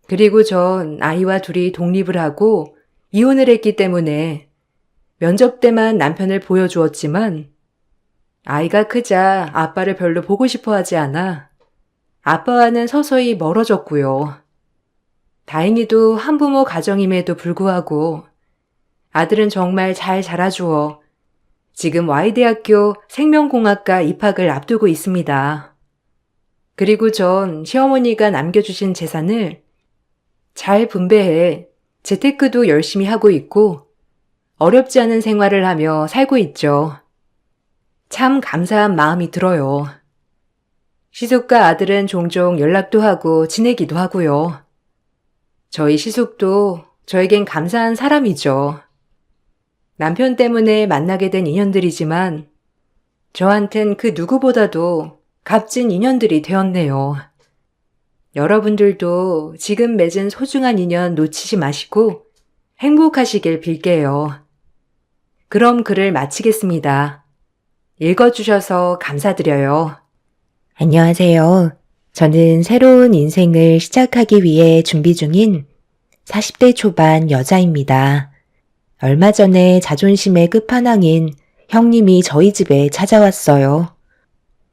그리고 전 아이와 둘이 독립을 하고 이혼을 했기 때문에 면접 때만 남편을 보여주었지만 아이가 크자 아빠를 별로 보고 싶어 하지 않아 아빠와는 서서히 멀어졌고요. 다행히도 한부모 가정임에도 불구하고 아들은 정말 잘 자라주어 지금 Y대학교 생명공학과 입학을 앞두고 있습니다. 그리고 전 시어머니가 남겨주신 재산을 잘 분배해 재테크도 열심히 하고 있고 어렵지 않은 생활을 하며 살고 있죠. 참 감사한 마음이 들어요. 시숙과 아들은 종종 연락도 하고 지내기도 하고요. 저희 시숙도 저에겐 감사한 사람이죠. 남편 때문에 만나게 된 인연들이지만 저한텐 그 누구보다도 값진 인연들이 되었네요. 여러분들도 지금 맺은 소중한 인연 놓치지 마시고 행복하시길 빌게요. 그럼 글을 마치겠습니다. 읽어주셔서 감사드려요. 안녕하세요. 저는 새로운 인생을 시작하기 위해 준비 중인 40대 초반 여자입니다. 얼마 전에 자존심의 끝판왕인 형님이 저희 집에 찾아왔어요.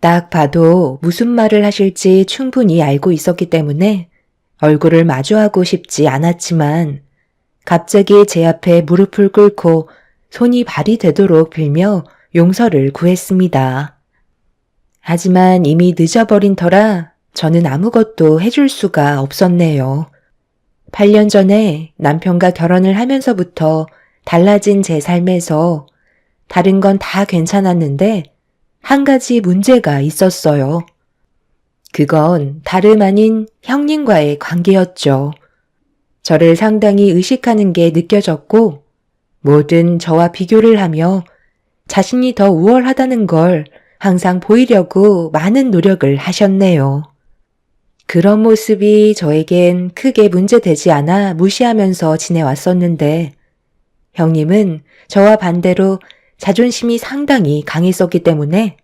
딱 봐도 무슨 말을 하실지 충분히 알고 있었기 때문에 얼굴을 마주하고 싶지 않았지만 갑자기 제 앞에 무릎을 꿇고 손이 발이 되도록 빌며 용서를 구했습니다. 하지만 이미 늦어버린 터라 저는 아무것도 해줄 수가 없었네요. 8년 전에 남편과 결혼을 하면서부터 달라진 제 삶에서 다른 건 다 괜찮았는데 한 가지 문제가 있었어요. 그건 다름 아닌 형님과의 관계였죠. 저를 상당히 의식하는 게 느껴졌고 뭐든 저와 비교를 하며 자신이 더 우월하다는 걸 항상 보이려고 많은 노력을 하셨네요. 그런 모습이 저에겐 크게 문제되지 않아 무시하면서 지내왔었는데 형님은 저와 반대로 자존심이 상당히 강했었기 때문에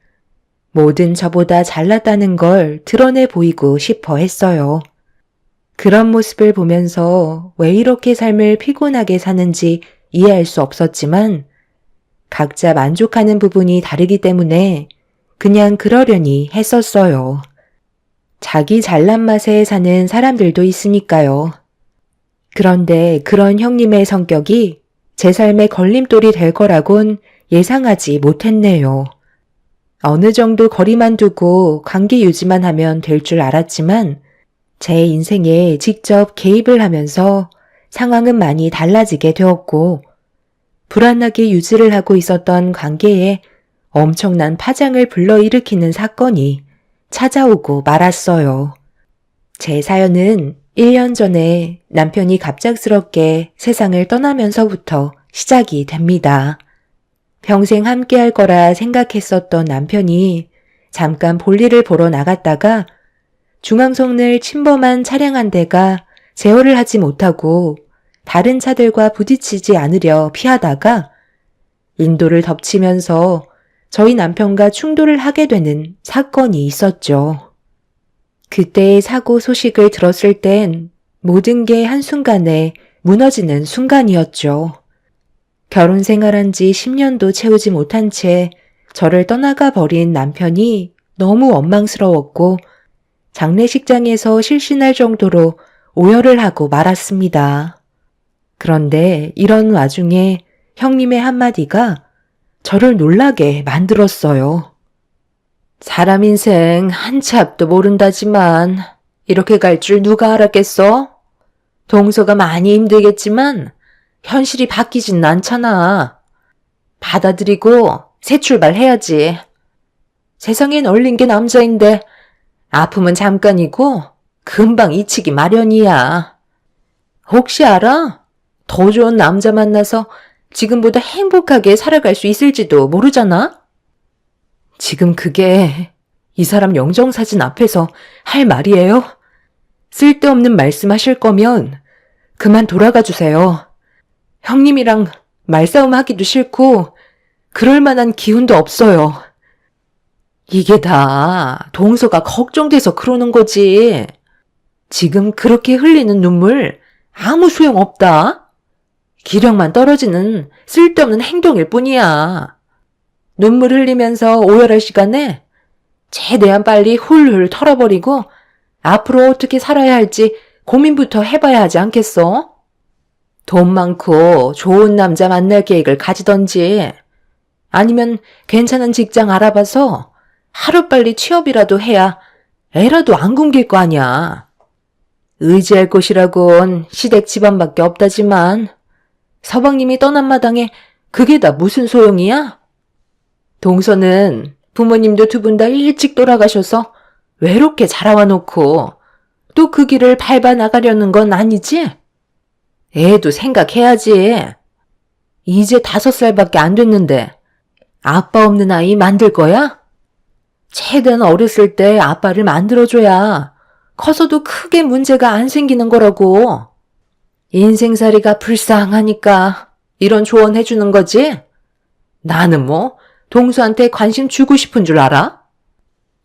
뭐든 저보다 잘났다는 걸 드러내 보이고 싶어 했어요. 그런 모습을 보면서 왜 이렇게 삶을 피곤하게 사는지 이해할 수 없었지만 각자 만족하는 부분이 다르기 때문에 그냥 그러려니 했었어요. 자기 잘난 맛에 사는 사람들도 있으니까요. 그런데 그런 형님의 성격이 제 삶의 걸림돌이 될 거라곤 예상하지 못했네요. 어느 정도 거리만 두고 관계 유지만 하면 될 줄 알았지만 제 인생에 직접 개입을 하면서 상황은 많이 달라지게 되었고 불안하게 유지를 하고 있었던 관계에 엄청난 파장을 불러일으키는 사건이 찾아오고 말았어요. 제 사연은 1년 전에 남편이 갑작스럽게 세상을 떠나면서부터 시작이 됩니다. 평생 함께할 거라 생각했었던 남편이 잠깐 볼일을 보러 나갔다가 중앙선을 침범한 차량 한 대가 제어를 하지 못하고 다른 차들과 부딪히지 않으려 피하다가 인도를 덮치면서 저희 남편과 충돌을 하게 되는 사건이 있었죠. 그때의 사고 소식을 들었을 땐 모든 게 한순간에 무너지는 순간이었죠. 결혼 생활한 지 10년도 채우지 못한 채 저를 떠나가 버린 남편이 너무 원망스러웠고 장례식장에서 실신할 정도로 오열을 하고 말았습니다. 그런데 이런 와중에 형님의 한마디가 저를 놀라게 만들었어요. 사람 인생 한 치 앞도 모른다지만 이렇게 갈 줄 누가 알았겠어? 동서가 많이 힘들겠지만 현실이 바뀌진 않잖아. 받아들이고 새 출발해야지. 세상엔 얼린 게 남자인데 아픔은 잠깐이고 금방 잊히기 마련이야. 혹시 알아? 더 좋은 남자 만나서 지금보다 행복하게 살아갈 수 있을지도 모르잖아? 지금 그게 이 사람 영정사진 앞에서 할 말이에요? 쓸데없는 말씀하실 거면 그만 돌아가 주세요. 형님이랑 말싸움 하기도 싫고 그럴 만한 기운도 없어요. 이게 다 동서가 걱정돼서 그러는 거지. 지금 그렇게 흘리는 눈물 아무 소용 없다. 기력만 떨어지는 쓸데없는 행동일 뿐이야. 눈물 흘리면서 오열할 시간에 최대한 빨리 훌훌 털어버리고 앞으로 어떻게 살아야 할지 고민부터 해봐야 하지 않겠어? 돈 많고 좋은 남자 만날 계획을 가지던지 아니면 괜찮은 직장 알아봐서 하루빨리 취업이라도 해야 애라도 안 굶길 거 아니야. 의지할 곳이라곤 시댁 집안밖에 없다지만 서방님이 떠난 마당에 그게 다 무슨 소용이야? 동서는 부모님도 두 분 다 일찍 돌아가셔서 외롭게 자라와 놓고 또 그 길을 밟아 나가려는 건 아니지? 애도 생각해야지. 이제 5살밖에 안 됐는데 아빠 없는 아이 만들 거야? 최대한 어렸을 때 아빠를 만들어줘야 커서도 크게 문제가 안 생기는 거라고. 인생살이가 불쌍하니까 이런 조언 해주는 거지? 나는 뭐 동수한테 관심 주고 싶은 줄 알아?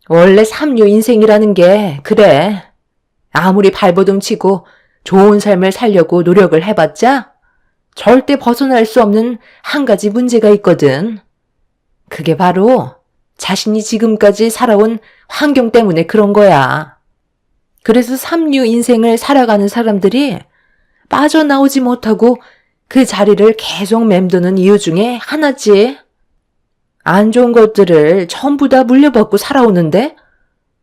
원래 삼류 인생이라는 게 그래. 아무리 발버둥 치고 좋은 삶을 살려고 노력을 해봤자 절대 벗어날 수 없는 한 가지 문제가 있거든. 그게 바로 자신이 지금까지 살아온 환경 때문에 그런 거야. 그래서 삼류 인생을 살아가는 사람들이 빠져나오지 못하고 그 자리를 계속 맴도는 이유 중에 하나지. 안 좋은 것들을 전부 다 물려받고 살아오는데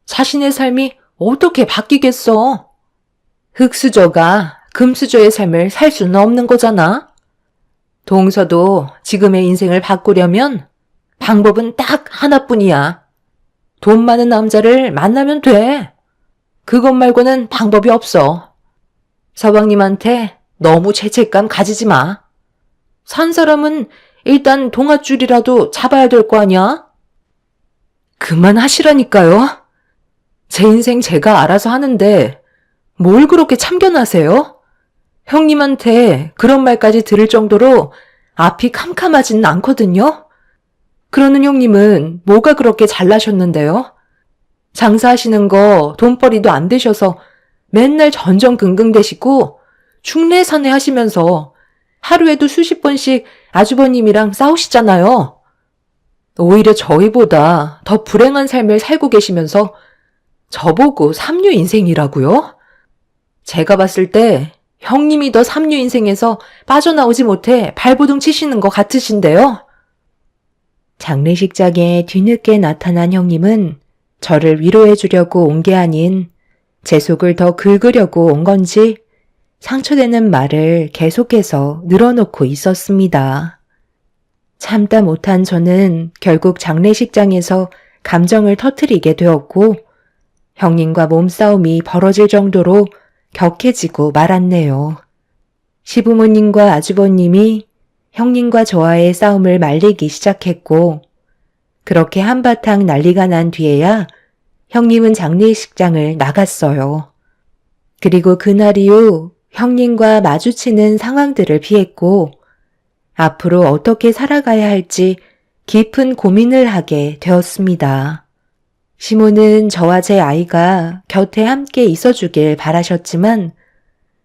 자신의 삶이 어떻게 바뀌겠어? 흙수저가 금수저의 삶을 살 수는 없는 거잖아. 동서도 지금의 인생을 바꾸려면 방법은 딱 하나뿐이야. 돈 많은 남자를 만나면 돼. 그것 말고는 방법이 없어. 서방님한테 너무 죄책감 가지지 마. 산 사람은 일단 동아줄이라도 잡아야 될 거 아니야? 그만하시라니까요. 제 인생 제가 알아서 하는데 뭘 그렇게 참견하세요? 형님한테 그런 말까지 들을 정도로 앞이 캄캄하지는 않거든요. 그러는 형님은 뭐가 그렇게 잘나셨는데요? 장사하시는 거 돈벌이도 안 되셔서 맨날 전전긍긍 되시고 중내산에 하시면서 하루에도 수십 번씩 아주버님이랑 싸우시잖아요. 오히려 저희보다 더 불행한 삶을 살고 계시면서 저보고 삼류 인생이라고요? 제가 봤을 때 형님이 더 삼류 인생에서 빠져나오지 못해 발버둥 치시는 것 같으신데요. 장례식장에 뒤늦게 나타난 형님은 저를 위로해 주려고 온 게 아닌 제 속을 더 긁으려고 온 건지 상처되는 말을 계속해서 늘어놓고 있었습니다. 참다 못한 저는 결국 장례식장에서 감정을 터뜨리게 되었고 형님과 몸싸움이 벌어질 정도로 격해지고 말았네요. 시부모님과 아주버님이 형님과 저와의 싸움을 말리기 시작했고 그렇게 한바탕 난리가 난 뒤에야 형님은 장례식장을 나갔어요. 그리고 그날 이후 형님과 마주치는 상황들을 피했고 앞으로 어떻게 살아가야 할지 깊은 고민을 하게 되었습니다. 시모는 저와 제 아이가 곁에 함께 있어주길 바라셨지만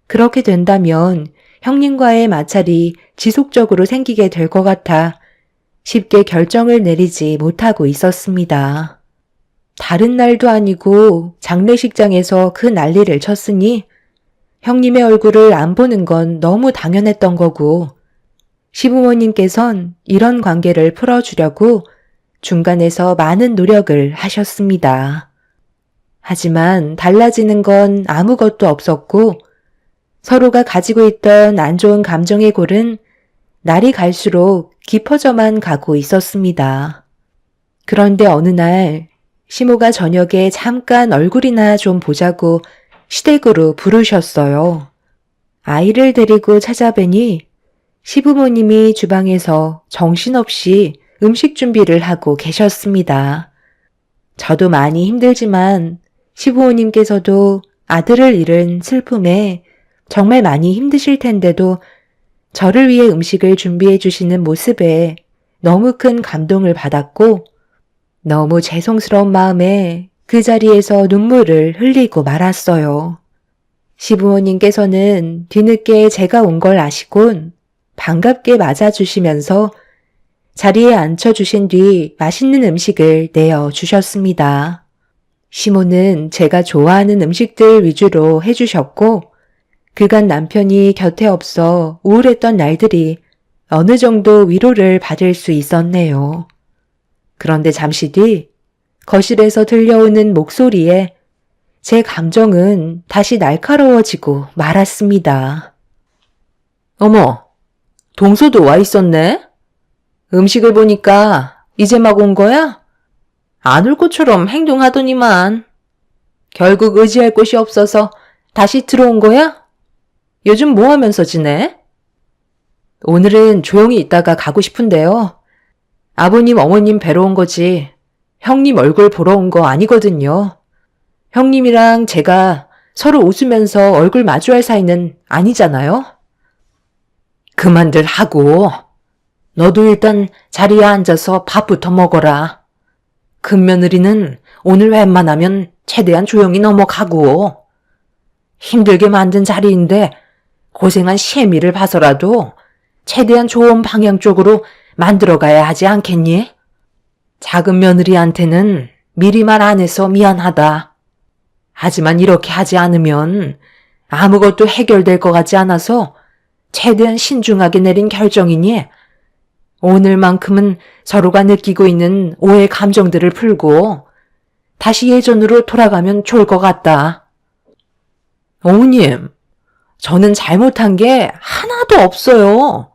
그렇게 된다면 형님과의 마찰이 지속적으로 생기게 될 것 같아 쉽게 결정을 내리지 못하고 있었습니다. 다른 날도 아니고 장례식장에서 그 난리를 쳤으니 형님의 얼굴을 안 보는 건 너무 당연했던 거고 시부모님께선 이런 관계를 풀어주려고 중간에서 많은 노력을 하셨습니다. 하지만 달라지는 건 아무것도 없었고 서로가 가지고 있던 안 좋은 감정의 골은 날이 갈수록 깊어져만 가고 있었습니다. 그런데 어느 날 시모가 저녁에 잠깐 얼굴이나 좀 보자고 시댁으로 부르셨어요. 아이를 데리고 찾아뵈니 시부모님이 주방에서 정신없이 음식 준비를 하고 계셨습니다. 저도 많이 힘들지만 시부모님께서도 아들을 잃은 슬픔에 정말 많이 힘드실 텐데도 저를 위해 음식을 준비해 주시는 모습에 너무 큰 감동을 받았고 너무 죄송스러운 마음에 그 자리에서 눈물을 흘리고 말았어요. 시부모님께서는 뒤늦게 제가 온 걸 아시곤 반갑게 맞아주시면서 자리에 앉혀주신 뒤 맛있는 음식을 내어주셨습니다. 시모는 제가 좋아하는 음식들 위주로 해주셨고 그간 남편이 곁에 없어 우울했던 날들이 어느 정도 위로를 받을 수 있었네요. 그런데 잠시 뒤 거실에서 들려오는 목소리에 제 감정은 다시 날카로워지고 말았습니다. 어머, 동서도 와 있었네? 음식을 보니까 이제 막 온 거야? 안 올 것처럼 행동하더니만. 결국 의지할 곳이 없어서 다시 들어온 거야? 요즘 뭐 하면서 지내? 오늘은 조용히 있다가 가고 싶은데요. 아버님, 어머님 뵈러 온 거지. 형님 얼굴 보러 온 거 아니거든요. 형님이랑 제가 서로 웃으면서 얼굴 마주할 사이는 아니잖아요. 그만들 하고 너도 일단 자리에 앉아서 밥부터 먹어라. 큰며느리는 오늘 웬만하면 최대한 조용히 넘어가고 힘들게 만든 자리인데 고생한 시애미를 봐서라도 최대한 좋은 방향 쪽으로 만들어가야 하지 않겠니? 작은 며느리한테는 미리 말 안 해서 미안하다. 하지만 이렇게 하지 않으면 아무것도 해결될 것 같지 않아서 최대한 신중하게 내린 결정이니 오늘만큼은 서로가 느끼고 있는 오해 감정들을 풀고 다시 예전으로 돌아가면 좋을 것 같다. 어머님, 저는 잘못한 게 하나도 없어요.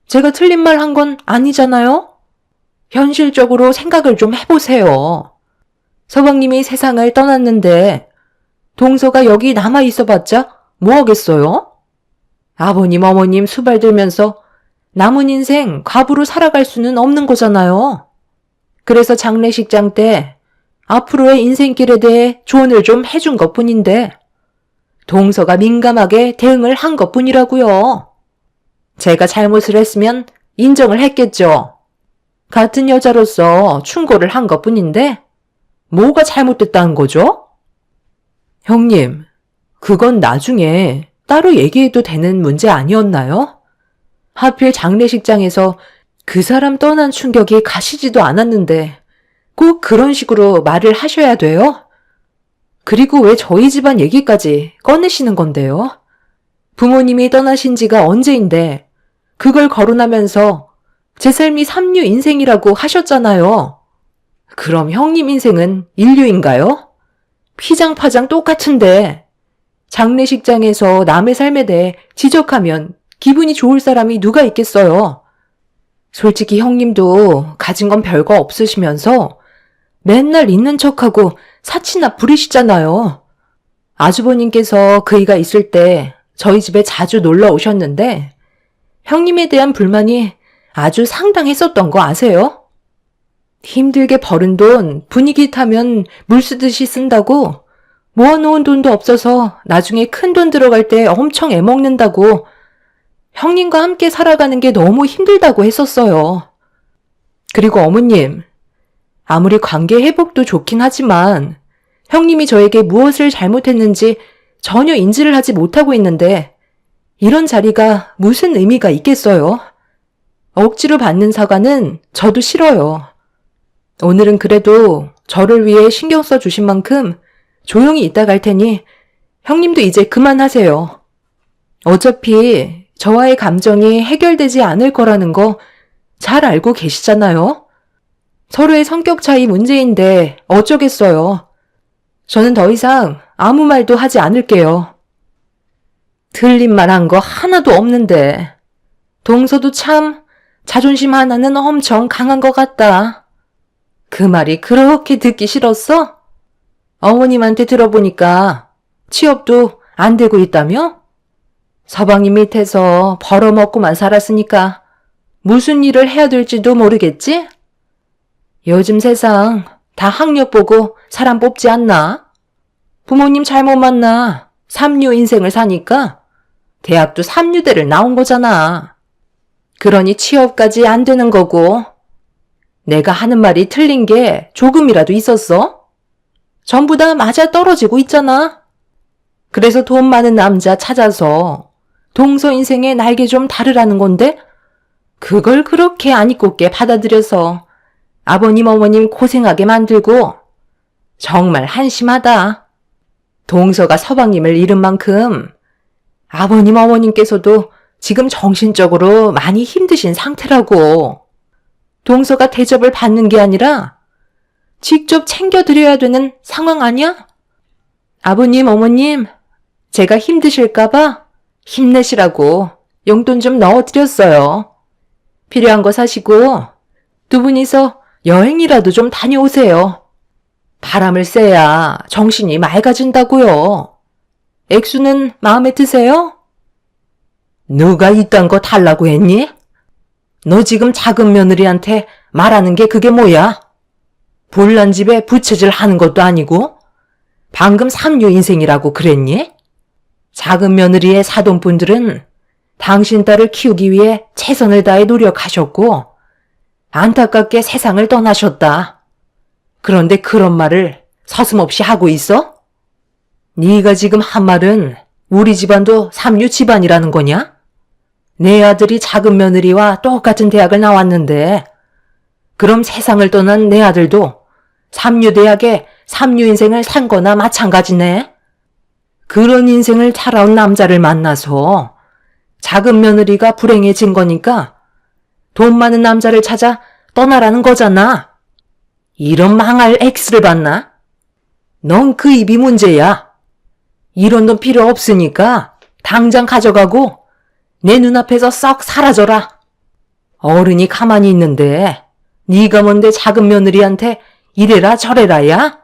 제가 틀린 말 한 건 아니잖아요? 현실적으로 생각을 좀 해보세요. 서방님이 세상을 떠났는데 동서가 여기 남아 있어봤자 뭐 하겠어요? 아버님, 어머님 수발 들면서 남은 인생 과부로 살아갈 수는 없는 거잖아요. 그래서 장례식장 때 앞으로의 인생길에 대해 조언을 좀 해준 것뿐인데 동서가 민감하게 대응을 한 것뿐이라고요. 제가 잘못을 했으면 인정을 했겠죠. 같은 여자로서 충고를 한 것뿐인데 뭐가 잘못됐다는 거죠? 형님, 그건 나중에 따로 얘기해도 되는 문제 아니었나요? 하필 장례식장에서 그 사람 떠난 충격이 가시지도 않았는데 꼭 그런 식으로 말을 하셔야 돼요? 그리고 왜 저희 집안 얘기까지 꺼내시는 건데요? 부모님이 떠나신 지가 언제인데 그걸 거론하면서 제 삶이 삼류 인생이라고 하셨잖아요. 그럼 형님 인생은 인류인가요? 피장파장 똑같은데 장례식장에서 남의 삶에 대해 지적하면 기분이 좋을 사람이 누가 있겠어요? 솔직히 형님도 가진 건 별거 없으시면서 맨날 있는 척하고 사치나 부리시잖아요. 아주버님께서 그이가 있을 때 저희 집에 자주 놀러 오셨는데 형님에 대한 불만이 아주 상당했었던 거 아세요? 힘들게 벌은 돈 분위기 타면 물 쓰듯이 쓴다고, 모아놓은 돈도 없어서 나중에 큰 돈 들어갈 때 엄청 애먹는다고, 형님과 함께 살아가는 게 너무 힘들다고 했었어요. 그리고 어머님, 아무리 관계 회복도 좋긴 하지만 형님이 저에게 무엇을 잘못했는지 전혀 인지를 하지 못하고 있는데 이런 자리가 무슨 의미가 있겠어요? 억지로 받는 사과는 저도 싫어요. 오늘은 그래도 저를 위해 신경 써주신 만큼 조용히 있다 갈 테니 형님도 이제 그만하세요. 어차피 저와의 감정이 해결되지 않을 거라는 거 잘 알고 계시잖아요. 서로의 성격 차이 문제인데 어쩌겠어요. 저는 더 이상 아무 말도 하지 않을게요. 틀린 말 한 거 하나도 없는데 동서도 참 자존심 하나는 엄청 강한 것 같다. 그 말이 그렇게 듣기 싫었어? 어머님한테 들어보니까 취업도 안 되고 있다며? 서방님 밑에서 벌어먹고만 살았으니까 무슨 일을 해야 될지도 모르겠지? 요즘 세상 다 학력 보고 사람 뽑지 않나? 부모님 잘못 만나 삼류 인생을 사니까 대학도 삼류대를 나온 거잖아. 그러니 취업까지 안 되는 거고. 내가 하는 말이 틀린 게 조금이라도 있었어? 전부 다 맞아 떨어지고 있잖아. 그래서 돈 많은 남자 찾아서 동서 인생의 날개 좀 다르라는 건데 그걸 그렇게 안 이꼽게 받아들여서 아버님 어머님 고생하게 만들고 정말 한심하다. 동서가 서방님을 잃은 만큼 아버님 어머님께서도 지금 정신적으로 많이 힘드신 상태라고. 동서가 대접을 받는 게 아니라 직접 챙겨드려야 되는 상황 아니야? 아버님 어머님, 제가 힘드실까봐 힘내시라고 용돈 좀 넣어드렸어요. 필요한 거 사시고 두 분이서 여행이라도 좀 다녀오세요. 바람을 쐬야 정신이 맑아진다고요. 액수는 마음에 드세요? 누가 이딴 거 달라고 했니? 너 지금 작은 며느리한테 말하는 게 그게 뭐야? 불난 집에 부채질 하는 것도 아니고 방금 삼류 인생이라고 그랬니? 작은 며느리의 사돈분들은 당신 딸을 키우기 위해 최선을 다해 노력하셨고 안타깝게 세상을 떠나셨다. 그런데 그런 말을 서슴없이 하고 있어? 네가 지금 한 말은 우리 집안도 삼류 집안이라는 거냐? 내 아들이 작은 며느리와 똑같은 대학을 나왔는데 그럼 세상을 떠난 내 아들도 삼류 대학에 삼류 인생을 산 거나 마찬가지네. 그런 인생을 살아온 남자를 만나서 작은 며느리가 불행해진 거니까 돈 많은 남자를 찾아 떠나라는 거잖아. 이런 망할 X를 봤나? 넌 그 입이 문제야. 이런 돈 필요 없으니까 당장 가져가고 내 눈앞에서 썩 사라져라. 어른이 가만히 있는데 네가 뭔데 작은 며느리한테 이래라 저래라야?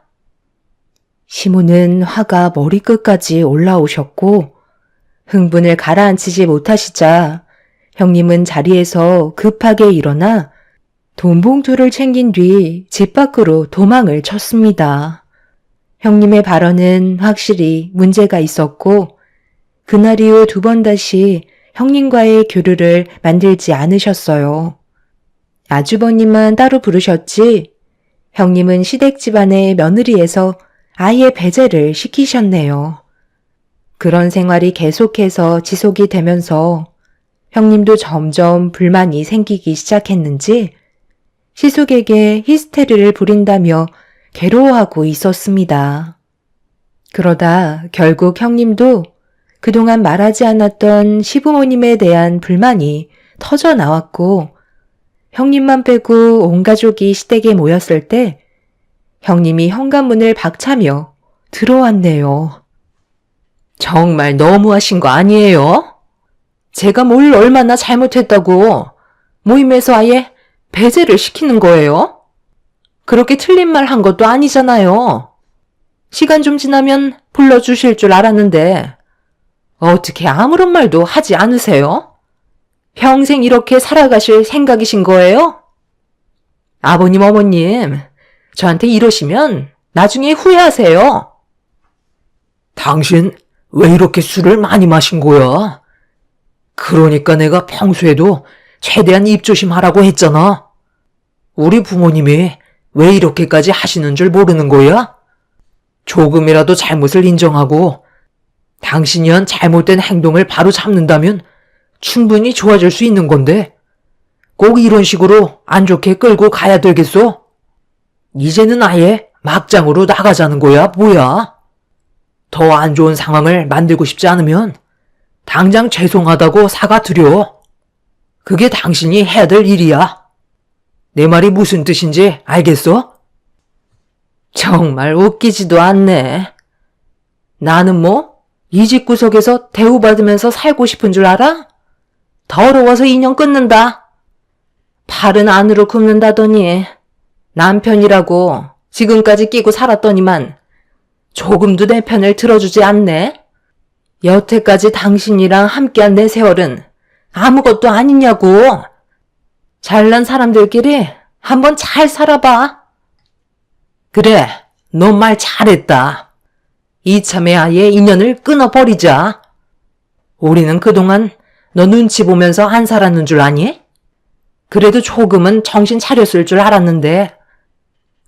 시모는 화가 머리끝까지 올라오셨고 흥분을 가라앉히지 못하시자 형님은 자리에서 급하게 일어나 돈봉투를 챙긴 뒤 집 밖으로 도망을 쳤습니다. 형님의 발언은 확실히 문제가 있었고 그날 이후 두 번 다시 형님과의 교류를 만들지 않으셨어요. 아주버님만 따로 부르셨지 형님은 시댁 집안의 며느리에서 아예 배제를 시키셨네요. 그런 생활이 계속해서 지속이 되면서 형님도 점점 불만이 생기기 시작했는지 시숙에게 히스테리를 부린다며 괴로워하고 있었습니다. 그러다 결국 형님도 그동안 말하지 않았던 시부모님에 대한 불만이 터져 나왔고 형님만 빼고 온 가족이 시댁에 모였을 때 형님이 현관문을 박차며 들어왔네요. 정말 너무하신 거 아니에요? 제가 뭘 얼마나 잘못했다고 모임에서 아예 배제를 시키는 거예요? 그렇게 틀린 말 한 것도 아니잖아요. 시간 좀 지나면 불러주실 줄 알았는데 어떻게 아무런 말도 하지 않으세요? 평생 이렇게 살아가실 생각이신 거예요? 아버님, 어머님, 저한테 이러시면 나중에 후회하세요. 당신 왜 이렇게 술을 많이 마신 거야? 그러니까 내가 평소에도 최대한 입조심하라고 했잖아. 우리 부모님이 왜 이렇게까지 하시는 줄 모르는 거야? 조금이라도 잘못을 인정하고 당신이 한 잘못된 행동을 바로 잡는다면 충분히 좋아질 수 있는 건데 꼭 이런 식으로 안 좋게 끌고 가야 되겠어? 이제는 아예 막장으로 나가자는 거야, 뭐야? 더 안 좋은 상황을 만들고 싶지 않으면 당장 죄송하다고 사과드려. 그게 당신이 해야 될 일이야. 내 말이 무슨 뜻인지 알겠어? 정말 웃기지도 않네. 나는 뭐 이 집구석에서 대우받으면서 살고 싶은 줄 알아? 더러워서 인연 끊는다. 팔은 안으로 굽는다더니 남편이라고 지금까지 끼고 살았더니만 조금도 내 편을 들어주지 않네. 여태까지 당신이랑 함께한 내 세월은 아무것도 아니냐고. 잘난 사람들끼리 한번 잘 살아봐. 그래, 너 말 잘했다. 이참에 아예 인연을 끊어버리자. 우리는 그동안 너 눈치 보면서 안 살았는 줄 아니? 그래도 조금은 정신 차렸을 줄 알았는데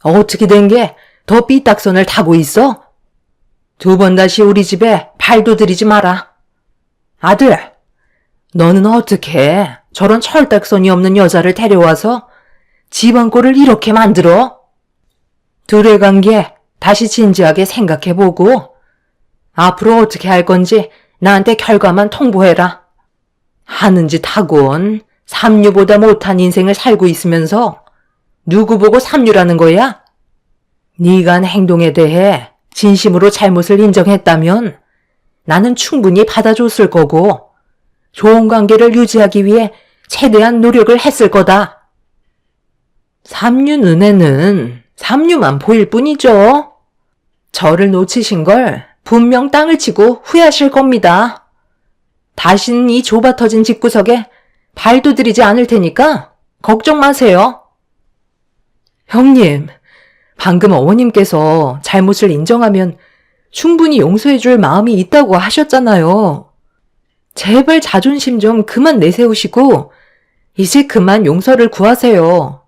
어떻게 된 게 더 삐딱선을 타고 있어? 두 번 다시 우리 집에 발도 들이지 마라. 아들, 너는 어떻게 저런 철딱선이 없는 여자를 데려와서 집안 꼴을 이렇게 만들어? 둘의 관계 다시 진지하게 생각해보고 앞으로 어떻게 할 건지 나한테 결과만 통보해라. 하는 짓 하곤 삼류보다 못한 인생을 살고 있으면서 누구 보고 삼류라는 거야? 네가 한 행동에 대해 진심으로 잘못을 인정했다면 나는 충분히 받아줬을 거고 좋은 관계를 유지하기 위해 최대한 노력을 했을 거다. 삼류 눈에는 삼류만 보일 뿐이죠. 저를 놓치신 걸 분명 땅을 치고 후회하실 겁니다. 다시는 이 좁아터진 집구석에 발도 들이지 않을 테니까 걱정 마세요. 형님, 방금 어머님께서 잘못을 인정하면 충분히 용서해 줄 마음이 있다고 하셨잖아요. 제발 자존심 좀 그만 내세우시고 이제 그만 용서를 구하세요.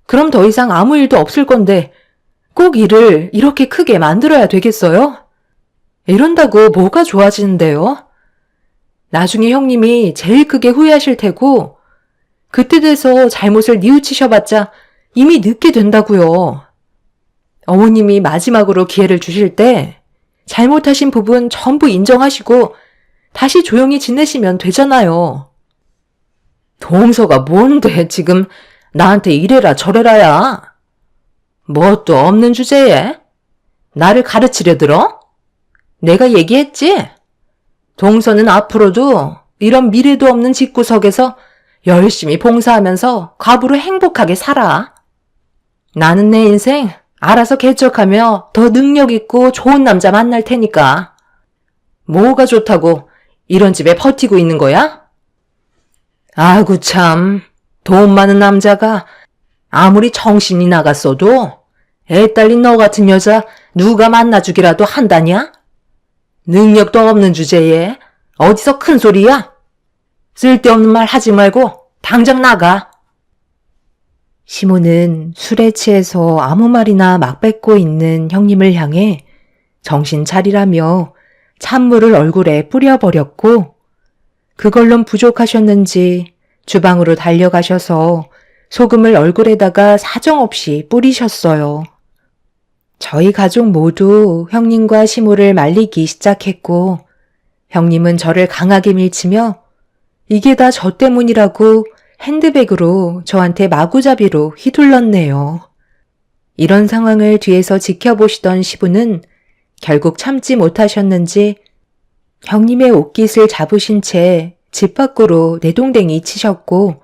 그럼 더 이상 아무 일도 없을 건데 꼭 일을 이렇게 크게 만들어야 되겠어요? 이런다고 뭐가 좋아지는데요? 나중에 형님이 제일 크게 후회하실 테고 그때 돼서 잘못을 뉘우치셔봤자 이미 늦게 된다고요. 어머님이 마지막으로 기회를 주실 때 잘못하신 부분 전부 인정하시고 다시 조용히 지내시면 되잖아요. 동서가 뭔데 지금 나한테 이래라 저래라야. 뭣도 없는 주제에 나를 가르치려 들어? 내가 얘기했지? 동서는 앞으로도 이런 미래도 없는 집구석에서 열심히 봉사하면서 과부로 행복하게 살아. 나는 내 인생 알아서 개척하며 더 능력 있고 좋은 남자 만날 테니까. 뭐가 좋다고 이런 집에 버티고 있는 거야? 아구 참, 돈 많은 남자가 아무리 정신이 나갔어도 애 딸린 너 같은 여자 누가 만나주기라도 한다냐? 능력도 없는 주제에 어디서 큰 소리야? 쓸데없는 말 하지 말고 당장 나가. 시모는 술에 취해서 아무 말이나 막 뱉고 있는 형님을 향해 정신 차리라며 찬물을 얼굴에 뿌려버렸고 그걸론 부족하셨는지 주방으로 달려가셔서 소금을 얼굴에다가 사정없이 뿌리셨어요. 저희 가족 모두 형님과 시모를 말리기 시작했고 형님은 저를 강하게 밀치며 이게 다 저 때문이라고 핸드백으로 저한테 마구잡이로 휘둘렀네요. 이런 상황을 뒤에서 지켜보시던 시부는 결국 참지 못하셨는지 형님의 옷깃을 잡으신 채 집 밖으로 내동댕이 치셨고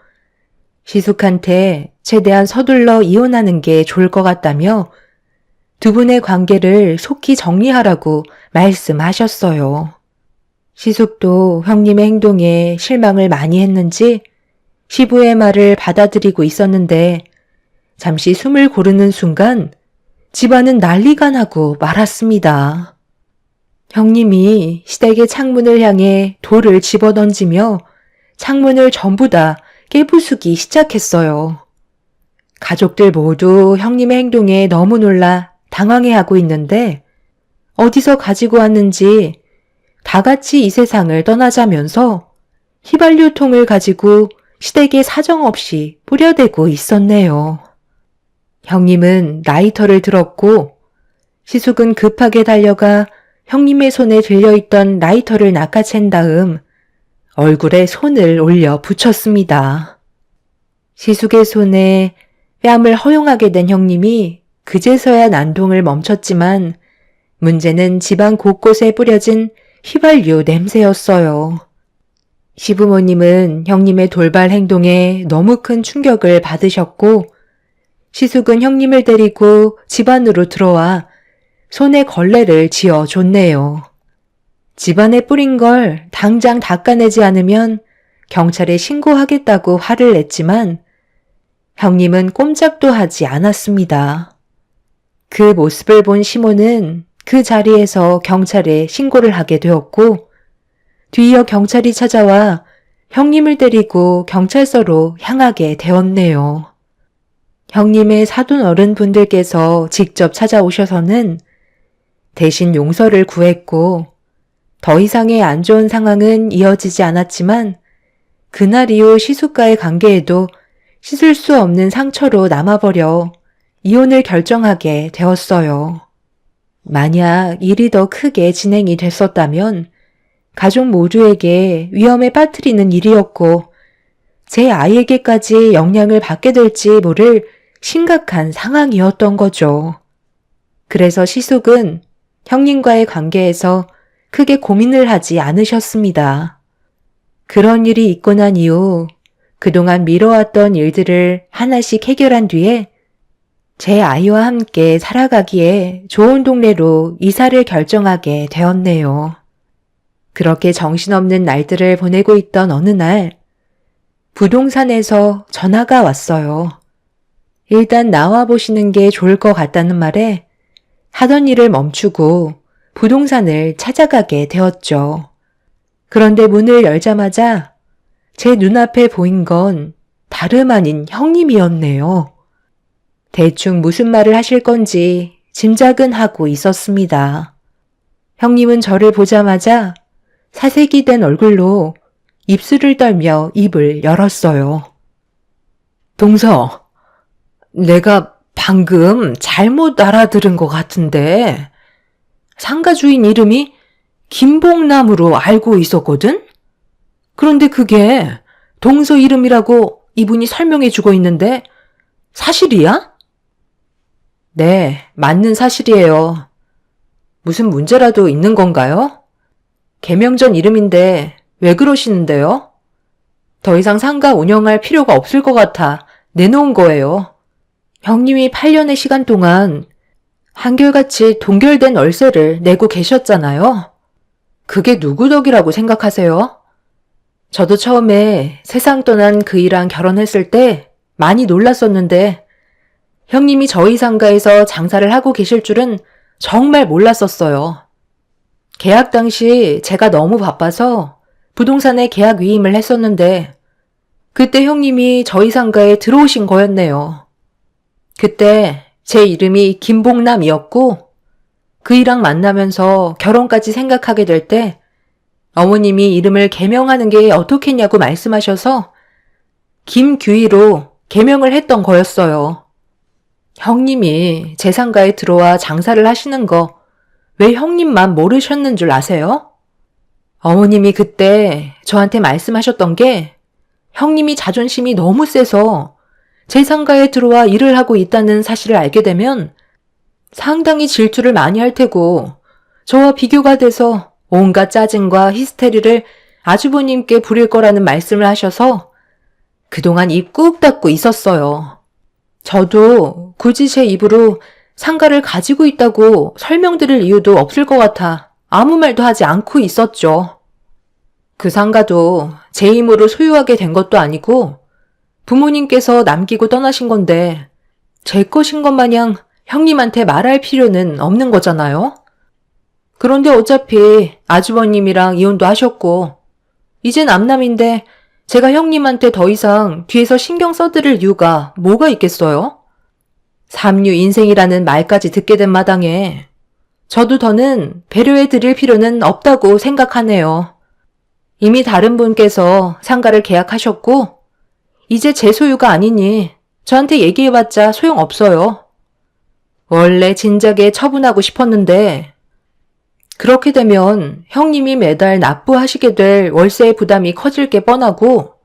시숙한테 최대한 서둘러 이혼하는 게 좋을 것 같다며 두 분의 관계를 속히 정리하라고 말씀하셨어요. 시숙도 형님의 행동에 실망을 많이 했는지 시부의 말을 받아들이고 있었는데 잠시 숨을 고르는 순간 집안은 난리가 나고 말았습니다. 형님이 시댁의 창문을 향해 돌을 집어던지며 창문을 전부 다 깨부수기 시작했어요. 가족들 모두 형님의 행동에 너무 놀라 당황해하고 있는데 어디서 가지고 왔는지 다 같이 이 세상을 떠나자면서 휘발유통을 가지고 시댁에 사정없이 뿌려대고 있었네요. 형님은 라이터를 들었고 시숙은 급하게 달려가 형님의 손에 들려있던 라이터를 낚아챈 다음 얼굴에 손을 올려 붙였습니다. 시숙의 손에 뺨을 허용하게 된 형님이 그제서야 난동을 멈췄지만 문제는 집안 곳곳에 뿌려진 휘발유 냄새였어요. 시부모님은 형님의 돌발 행동에 너무 큰 충격을 받으셨고 시숙은 형님을 데리고 집 안으로 들어와 손에 걸레를 쥐어줬네요. 집안에 뿌린 걸 당장 닦아내지 않으면 경찰에 신고하겠다고 화를 냈지만 형님은 꼼짝도 하지 않았습니다. 그 모습을 본 시모는 그 자리에서 경찰에 신고를 하게 되었고 뒤이어 경찰이 찾아와 형님을 데리고 경찰서로 향하게 되었네요. 형님의 사돈 어른분들께서 직접 찾아오셔서는 대신 용서를 구했고 더 이상의 안 좋은 상황은 이어지지 않았지만 그날 이후 시숙과의 관계에도 씻을 수 없는 상처로 남아버려 이혼을 결정하게 되었어요. 만약 일이 더 크게 진행이 됐었다면 가족 모두에게 위험에 빠뜨리는 일이었고 제 아이에게까지 영향을 받게 될지 모를 심각한 상황이었던 거죠. 그래서 시숙은 형님과의 관계에서 크게 고민을 하지 않으셨습니다. 그런 일이 있고 난 이후 그동안 미뤄왔던 일들을 하나씩 해결한 뒤에 제 아이와 함께 살아가기에 좋은 동네로 이사를 결정하게 되었네요. 그렇게 정신없는 날들을 보내고 있던 어느 날 부동산에서 전화가 왔어요. 일단 나와 보시는 게 좋을 것 같다는 말에 하던 일을 멈추고 부동산을 찾아가게 되었죠. 그런데 문을 열자마자 제 눈앞에 보인 건 다름 아닌 형님이었네요. 대충 무슨 말을 하실 건지 짐작은 하고 있었습니다. 형님은 저를 보자마자 사색이 된 얼굴로 입술을 떨며 입을 열었어요. 동서, 내가 방금 잘못 알아들은 것 같은데 상가 주인 이름이 김봉남으로 알고 있었거든? 그런데 그게 동서 이름이라고 이분이 설명해 주고 있는데 사실이야? 네, 맞는 사실이에요. 무슨 문제라도 있는 건가요? 개명전 이름인데 왜 그러시는데요? 더 이상 상가 운영할 필요가 없을 것 같아 내놓은 거예요. 형님이 8년의 시간 동안 한결같이 동결된 월세를 내고 계셨잖아요. 그게 누구 덕이라고 생각하세요? 저도 처음에 세상 떠난 그이랑 결혼했을 때 많이 놀랐었는데 형님이 저희 상가에서 장사를 하고 계실 줄은 정말 몰랐었어요. 계약 당시 제가 너무 바빠서 부동산에 계약 위임을 했었는데 그때 형님이 저희 상가에 들어오신 거였네요. 그때 제 이름이 김봉남이었고 그이랑 만나면서 결혼까지 생각하게 될 때 어머님이 이름을 개명하는 게 어떻겠냐고 말씀하셔서 김규희로 개명을 했던 거였어요. 형님이 제 상가에 들어와 장사를 하시는 거 왜 형님만 모르셨는 줄 아세요? 어머님이 그때 저한테 말씀하셨던 게 형님이 자존심이 너무 세서 제 상가에 들어와 일을 하고 있다는 사실을 알게 되면 상당히 질투를 많이 할 테고 저와 비교가 돼서 온갖 짜증과 히스테리를 아주버님께 부릴 거라는 말씀을 하셔서 그동안 입 꾹 닫고 있었어요. 저도 굳이 제 입으로 상가를 가지고 있다고 설명드릴 이유도 없을 것 같아 아무 말도 하지 않고 있었죠. 그 상가도 제 힘으로 소유하게 된 것도 아니고 부모님께서 남기고 떠나신 건데 제 것인 것 마냥 형님한테 말할 필요는 없는 거잖아요. 그런데 어차피 아주버님이랑 이혼도 하셨고 이젠 암남인데 제가 형님한테 더 이상 뒤에서 신경 써드릴 이유가 뭐가 있겠어요? 삼류 인생이라는 말까지 듣게 된 마당에 저도 더는 배려해 드릴 필요는 없다고 생각하네요. 이미 다른 분께서 상가를 계약하셨고 이제 제 소유가 아니니 저한테 얘기해봤자 소용없어요. 원래 진작에 처분하고 싶었는데 그렇게 되면 형님이 매달 납부하시게 될 월세의 부담이 커질 게 뻔하고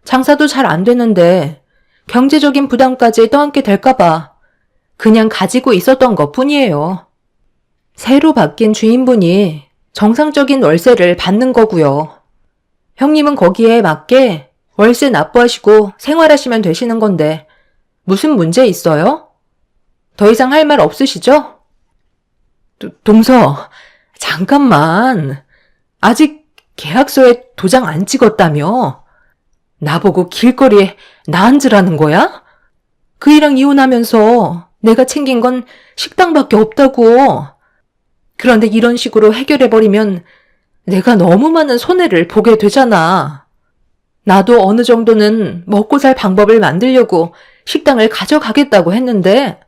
장사도 잘 안 되는데 경제적인 부담까지 떠안게 될까봐 그냥 가지고 있었던 것 뿐이에요. 새로 바뀐 주인분이 정상적인 월세를 받는 거고요. 형님은 거기에 맞게 월세 납부하시고 생활하시면 되시는 건데 무슨 문제 있어요? 더 이상 할 말 없으시죠? 동서, 잠깐만. 아직 계약서에 도장 안 찍었다며? 나보고 길거리에 나 앉으라는 거야? 그이랑 이혼하면서 내가 챙긴 건 식당밖에 없다고. 그런데 이런 식으로 해결해버리면 내가 너무 많은 손해를 보게 되잖아. 나도 어느 정도는 먹고 살 방법을 만들려고 식당을 가져가겠다고 했는데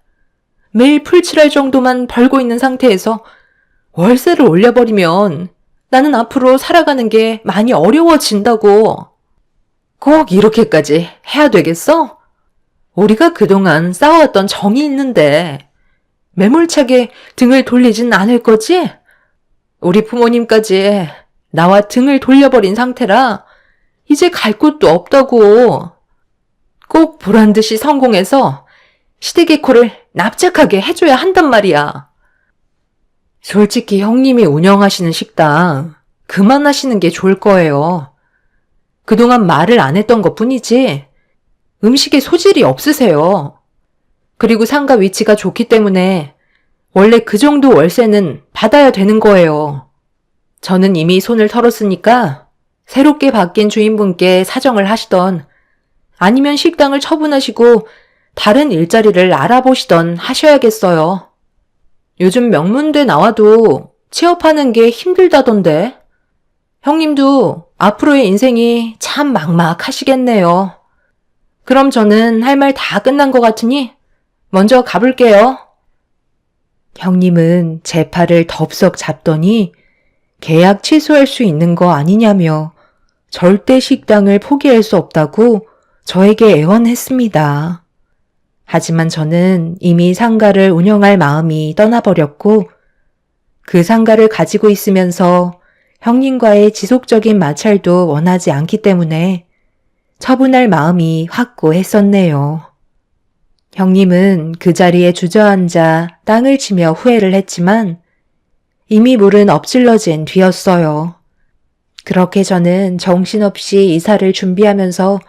매일 풀칠할 정도만 벌고 있는 상태에서 월세를 올려버리면 나는 앞으로 살아가는 게 많이 어려워진다고. 꼭 이렇게까지 해야 되겠어? 우리가 그동안 쌓아왔던 정이 있는데 매몰차게 등을 돌리진 않을 거지? 우리 부모님까지 나와 등을 돌려버린 상태라 이제 갈 곳도 없다고. 꼭 보란듯이 성공해서 시대개코를 납작하게 해줘야 한단 말이야. 솔직히 형님이 운영하시는 식당 그만하시는 게 좋을 거예요. 그동안 말을 안 했던 것 뿐이지 음식에 소질이 없으세요. 그리고 상가 위치가 좋기 때문에 원래 그 정도 월세는 받아야 되는 거예요. 저는 이미 손을 털었으니까 새롭게 바뀐 주인분께 사정을 하시던 아니면 식당을 처분하시고 다른 일자리를 알아보시던 하셔야겠어요. 요즘 명문대 나와도 취업하는 게 힘들다던데. 형님도 앞으로의 인생이 참 막막하시겠네요. 그럼 저는 할 말 다 끝난 것 같으니 먼저 가볼게요. 형님은 제 팔을 덥석 잡더니 계약 취소할 수 있는 거 아니냐며 절대 식당을 포기할 수 없다고 저에게 애원했습니다. 하지만 저는 이미 상가를 운영할 마음이 떠나버렸고 그 상가를 가지고 있으면서 형님과의 지속적인 마찰도 원하지 않기 때문에 처분할 마음이 확고했었네요. 형님은 그 자리에 주저앉아 땅을 치며 후회를 했지만 이미 물은 엎질러진 뒤였어요. 그렇게 저는 정신없이 이사를 준비하면서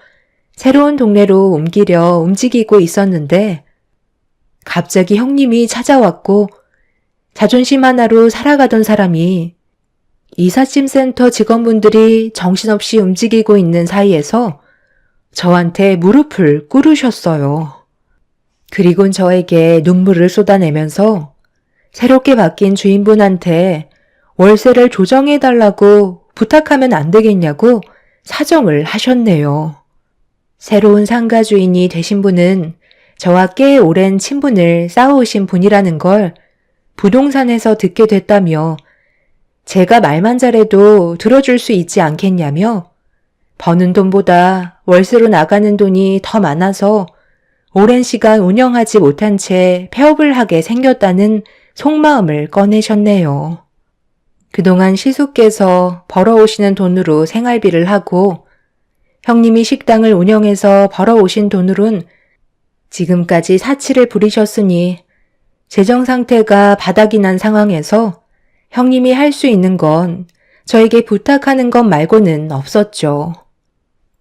새로운 동네로 옮기려 움직이고 있었는데 갑자기 형님이 찾아왔고 자존심 하나로 살아가던 사람이 이삿짐센터 직원분들이 정신없이 움직이고 있는 사이에서 저한테 무릎을 꿇으셨어요. 그리곤 저에게 눈물을 쏟아내면서 새롭게 바뀐 주인분한테 월세를 조정해달라고 부탁하면 안 되겠냐고 사정을 하셨네요. 새로운 상가 주인이 되신 분은 저와 꽤 오랜 친분을 쌓아오신 분이라는 걸 부동산에서 듣게 됐다며 제가 말만 잘해도 들어줄 수 있지 않겠냐며 버는 돈보다 월세로 나가는 돈이 더 많아서 오랜 시간 운영하지 못한 채 폐업을 하게 생겼다는 속마음을 꺼내셨네요. 그동안 시숙께서 벌어오시는 돈으로 생활비를 하고 형님이 식당을 운영해서 벌어오신 돈으론 지금까지 사치를 부리셨으니 재정 상태가 바닥이 난 상황에서 형님이 할 수 있는 건 저에게 부탁하는 것 말고는 없었죠.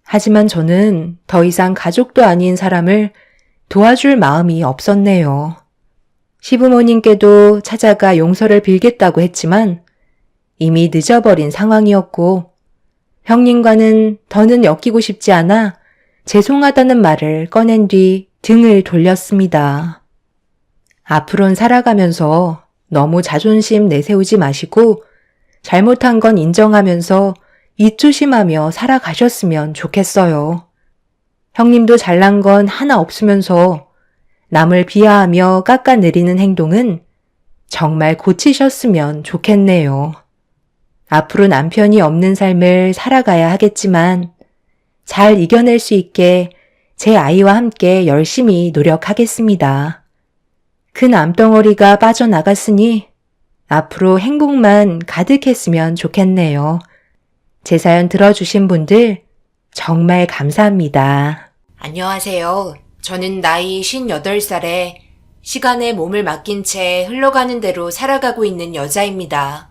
하지만 저는 더 이상 가족도 아닌 사람을 도와줄 마음이 없었네요. 시부모님께도 찾아가 용서를 빌겠다고 했지만 이미 늦어버린 상황이었고 형님과는 더는 엮이고 싶지 않아 죄송하다는 말을 꺼낸 뒤 등을 돌렸습니다. 앞으로는 살아가면서 너무 자존심 내세우지 마시고 잘못한 건 인정하면서 입조심하며 살아가셨으면 좋겠어요. 형님도 잘난 건 하나 없으면서 남을 비하하며 깎아내리는 행동은 정말 고치셨으면 좋겠네요. 앞으로 남편이 없는 삶을 살아가야 하겠지만 잘 이겨낼 수 있게 제 아이와 함께 열심히 노력하겠습니다. 큰 암덩어리가 빠져나갔으니 앞으로 행복만 가득했으면 좋겠네요. 제 사연 들어주신 분들 정말 감사합니다. 안녕하세요. 저는 나이 58살에 시간에 몸을 맡긴 채 흘러가는 대로 살아가고 있는 여자입니다.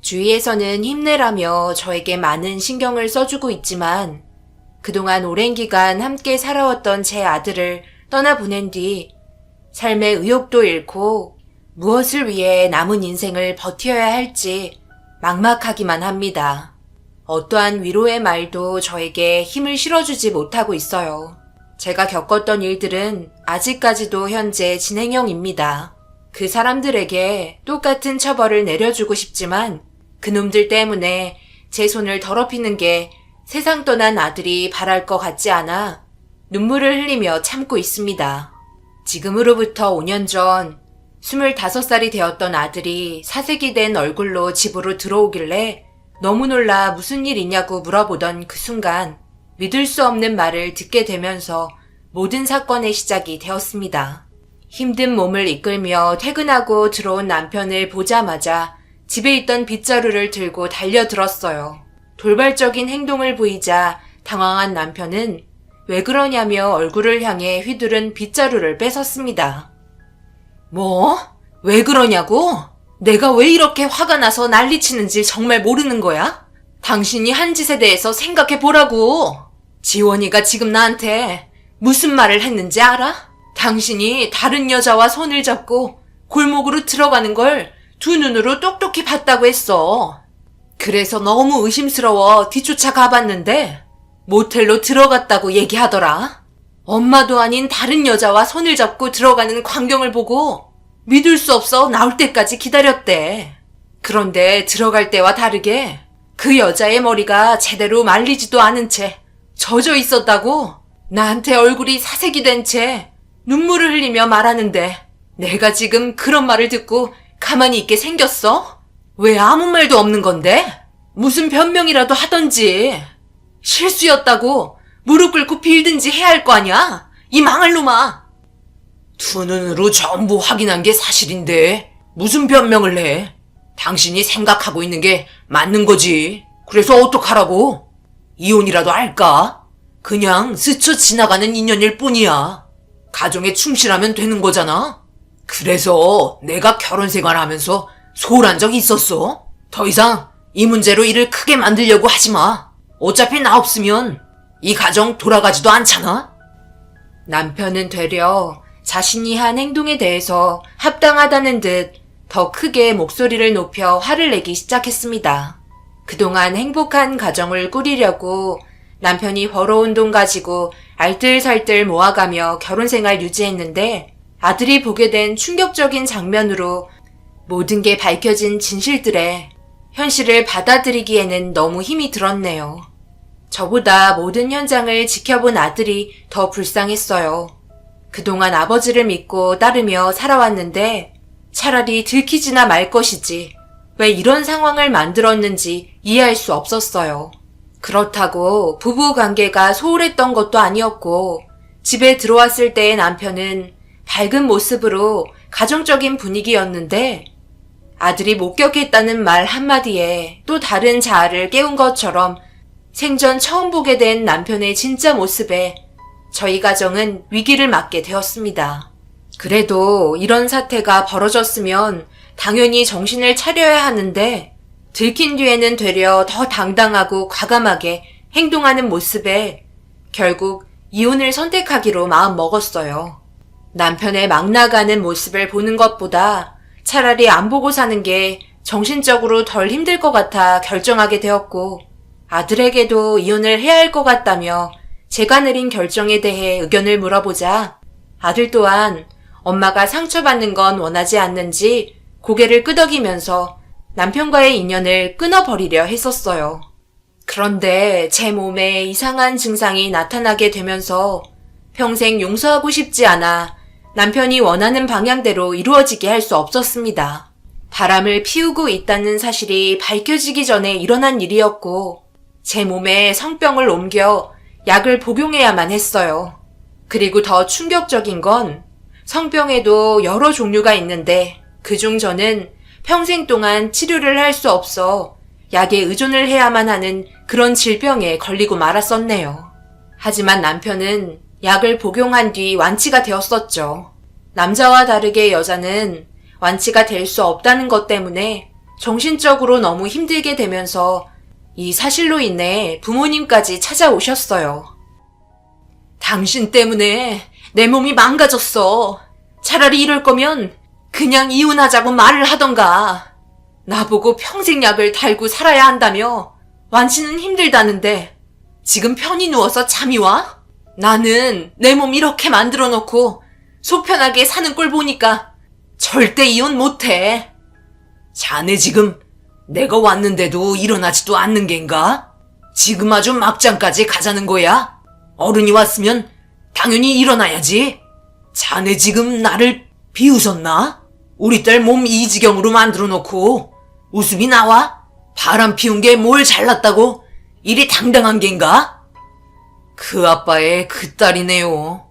주위에서는 힘내라며 저에게 많은 신경을 써주고 있지만 그동안 오랜 기간 함께 살아왔던 제 아들을 떠나보낸 뒤 삶의 의욕도 잃고 무엇을 위해 남은 인생을 버텨야 할지 막막하기만 합니다. 어떠한 위로의 말도 저에게 힘을 실어주지 못하고 있어요. 제가 겪었던 일들은 아직까지도 현재 진행형입니다. 그 사람들에게 똑같은 처벌을 내려주고 싶지만 그놈들 때문에 제 손을 더럽히는 게 세상 떠난 아들이 바랄 것 같지 않아 눈물을 흘리며 참고 있습니다. 지금으로부터 5년 전 25살이 되었던 아들이 사색이 된 얼굴로 집으로 들어오길래 너무 놀라 무슨 일 있냐고 물어보던 그 순간 믿을 수 없는 말을 듣게 되면서 모든 사건의 시작이 되었습니다. 힘든 몸을 이끌며 퇴근하고 들어온 남편을 보자마자 집에 있던 빗자루를 들고 달려들었어요. 돌발적인 행동을 보이자 당황한 남편은 왜 그러냐며 얼굴을 향해 휘두른 빗자루를 뺏었습니다. 뭐? 왜 그러냐고? 내가 왜 이렇게 화가 나서 난리치는지 정말 모르는 거야? 당신이 한 짓에 대해서 생각해 보라고. 지원이가 지금 나한테 무슨 말을 했는지 알아? 당신이 다른 여자와 손을 잡고 골목으로 들어가는 걸 두 눈으로 똑똑히 봤다고 했어. 그래서 너무 의심스러워 뒤쫓아 가봤는데 모텔로 들어갔다고 얘기하더라. 엄마도 아닌 다른 여자와 손을 잡고 들어가는 광경을 보고 믿을 수 없어 나올 때까지 기다렸대. 그런데 들어갈 때와 다르게 그 여자의 머리가 제대로 말리지도 않은 채 젖어 있었다고 나한테 얼굴이 사색이 된 채 눈물을 흘리며 말하는데 내가 지금 그런 말을 듣고 가만히 있게 생겼어? 왜 아무 말도 없는 건데? 무슨 변명이라도 하던지. 실수였다고 무릎 꿇고 빌든지 해야 할 거 아니야? 이 망할 놈아. 두 눈으로 전부 확인한 게 사실인데 무슨 변명을 해? 당신이 생각하고 있는 게 맞는 거지. 그래서 어떡하라고? 이혼이라도 할까? 그냥 스쳐 지나가는 인연일 뿐이야. 가정에 충실하면 되는 거잖아. 그래서 내가 결혼 생활하면서 소홀한 적 있었어? 더 이상 이 문제로 일을 크게 만들려고 하지 마. 어차피 나 없으면 이 가정 돌아가지도 않잖아. 남편은 되려 자신이 한 행동에 대해서 합당하다는 듯 더 크게 목소리를 높여 화를 내기 시작했습니다. 그동안 행복한 가정을 꾸리려고 남편이 벌어온 돈 가지고 알뜰살뜰 모아가며 결혼생활 유지했는데 아들이 보게 된 충격적인 장면으로 모든 게 밝혀진 진실들에 현실을 받아들이기에는 너무 힘이 들었네요. 저보다 모든 현장을 지켜본 아들이 더 불쌍했어요. 그동안 아버지를 믿고 따르며 살아왔는데 차라리 들키지나 말 것이지 왜 이런 상황을 만들었는지 이해할 수 없었어요. 그렇다고 부부 관계가 소홀했던 것도 아니었고 집에 들어왔을 때의 남편은 밝은 모습으로 가정적인 분위기였는데 아들이 목격했다는 말 한마디에 또 다른 자아를 깨운 것처럼 생전 처음 보게 된 남편의 진짜 모습에 저희 가정은 위기를 맞게 되었습니다. 그래도 이런 사태가 벌어졌으면 당연히 정신을 차려야 하는데 들킨 뒤에는 되려 더 당당하고 과감하게 행동하는 모습에 결국 이혼을 선택하기로 마음 먹었어요. 남편의 막 나가는 모습을 보는 것보다 차라리 안 보고 사는 게 정신적으로 덜 힘들 것 같아 결정하게 되었고, 아들에게도 이혼을 해야 할 것 같다며 제가 내린 결정에 대해 의견을 물어보자 아들 또한 엄마가 상처받는 건 원하지 않는지 고개를 끄덕이면서 남편과의 인연을 끊어버리려 했었어요. 그런데 제 몸에 이상한 증상이 나타나게 되면서 평생 용서하고 싶지 않아 남편이 원하는 방향대로 이루어지게 할 수 없었습니다. 바람을 피우고 있다는 사실이 밝혀지기 전에 일어난 일이었고, 제 몸에 성병을 옮겨 약을 복용해야만 했어요. 그리고 더 충격적인 건 성병에도 여러 종류가 있는데 그중 저는 평생 동안 치료를 할 수 없어 약에 의존을 해야만 하는 그런 질병에 걸리고 말았었네요. 하지만 남편은 약을 복용한 뒤 완치가 되었었죠. 남자와 다르게 여자는 완치가 될 수 없다는 것 때문에 정신적으로 너무 힘들게 되면서 이 사실로 인해 부모님까지 찾아오셨어요. 당신 때문에 내 몸이 망가졌어. 차라리 이럴 거면 그냥 이혼하자고 말을 하던가. 나보고 평생 약을 달고 살아야 한다며 완치는 힘들다는데 지금 편히 누워서 잠이 와? 나는 내 몸 이렇게 만들어 놓고 속 편하게 사는 꼴 보니까 절대 이혼 못해. 자네 지금 내가 왔는데도 일어나지도 않는 겐가? 지금 아주 막장까지 가자는 거야? 어른이 왔으면 당연히 일어나야지. 자네 지금 나를 비웃었나? 우리 딸 몸 이 지경으로 만들어 놓고 웃음이 나와? 바람 피운 게 뭘 잘났다고 이리 당당한 겐가? 그 아빠의 그 딸이네요.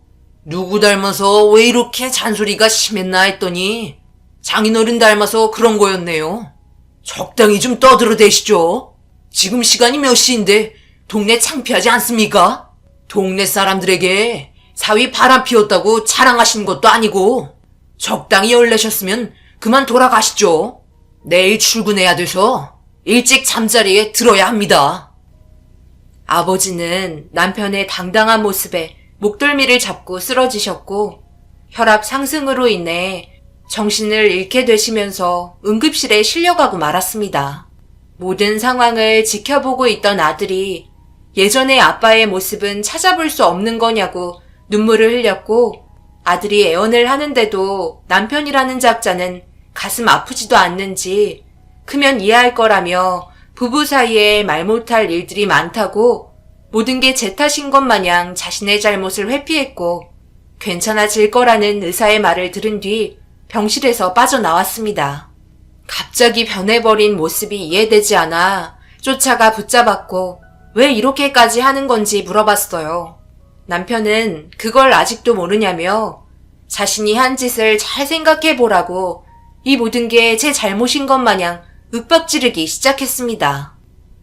누구 닮아서 왜 이렇게 잔소리가 심했나 했더니 장인어른 닮아서 그런 거였네요. 적당히 좀 떠들어대시죠. 지금 시간이 몇 시인데 동네 창피하지 않습니까? 동네 사람들에게 사위 바람 피웠다고 자랑하시는 것도 아니고 적당히 열내셨으면 그만 돌아가시죠. 내일 출근해야 돼서 일찍 잠자리에 들어야 합니다. 아버지는 남편의 당당한 모습에 목덜미를 잡고 쓰러지셨고 혈압 상승으로 인해 정신을 잃게 되시면서 응급실에 실려가고 말았습니다. 모든 상황을 지켜보고 있던 아들이 예전의 아빠의 모습은 찾아볼 수 없는 거냐고 눈물을 흘렸고, 아들이 애원을 하는데도 남편이라는 작자는 가슴 아프지도 않는지 크면 이해할 거라며 부부 사이에 말 못할 일들이 많다고 모든 게 제 탓인 것 마냥 자신의 잘못을 회피했고 괜찮아질 거라는 의사의 말을 들은 뒤 병실에서 빠져나왔습니다. 갑자기 변해버린 모습이 이해되지 않아 쫓아가 붙잡았고 왜 이렇게까지 하는 건지 물어봤어요. 남편은 그걸 아직도 모르냐며 자신이 한 짓을 잘 생각해보라고 이 모든 게 제 잘못인 것 마냥 윽박지르기 시작했습니다.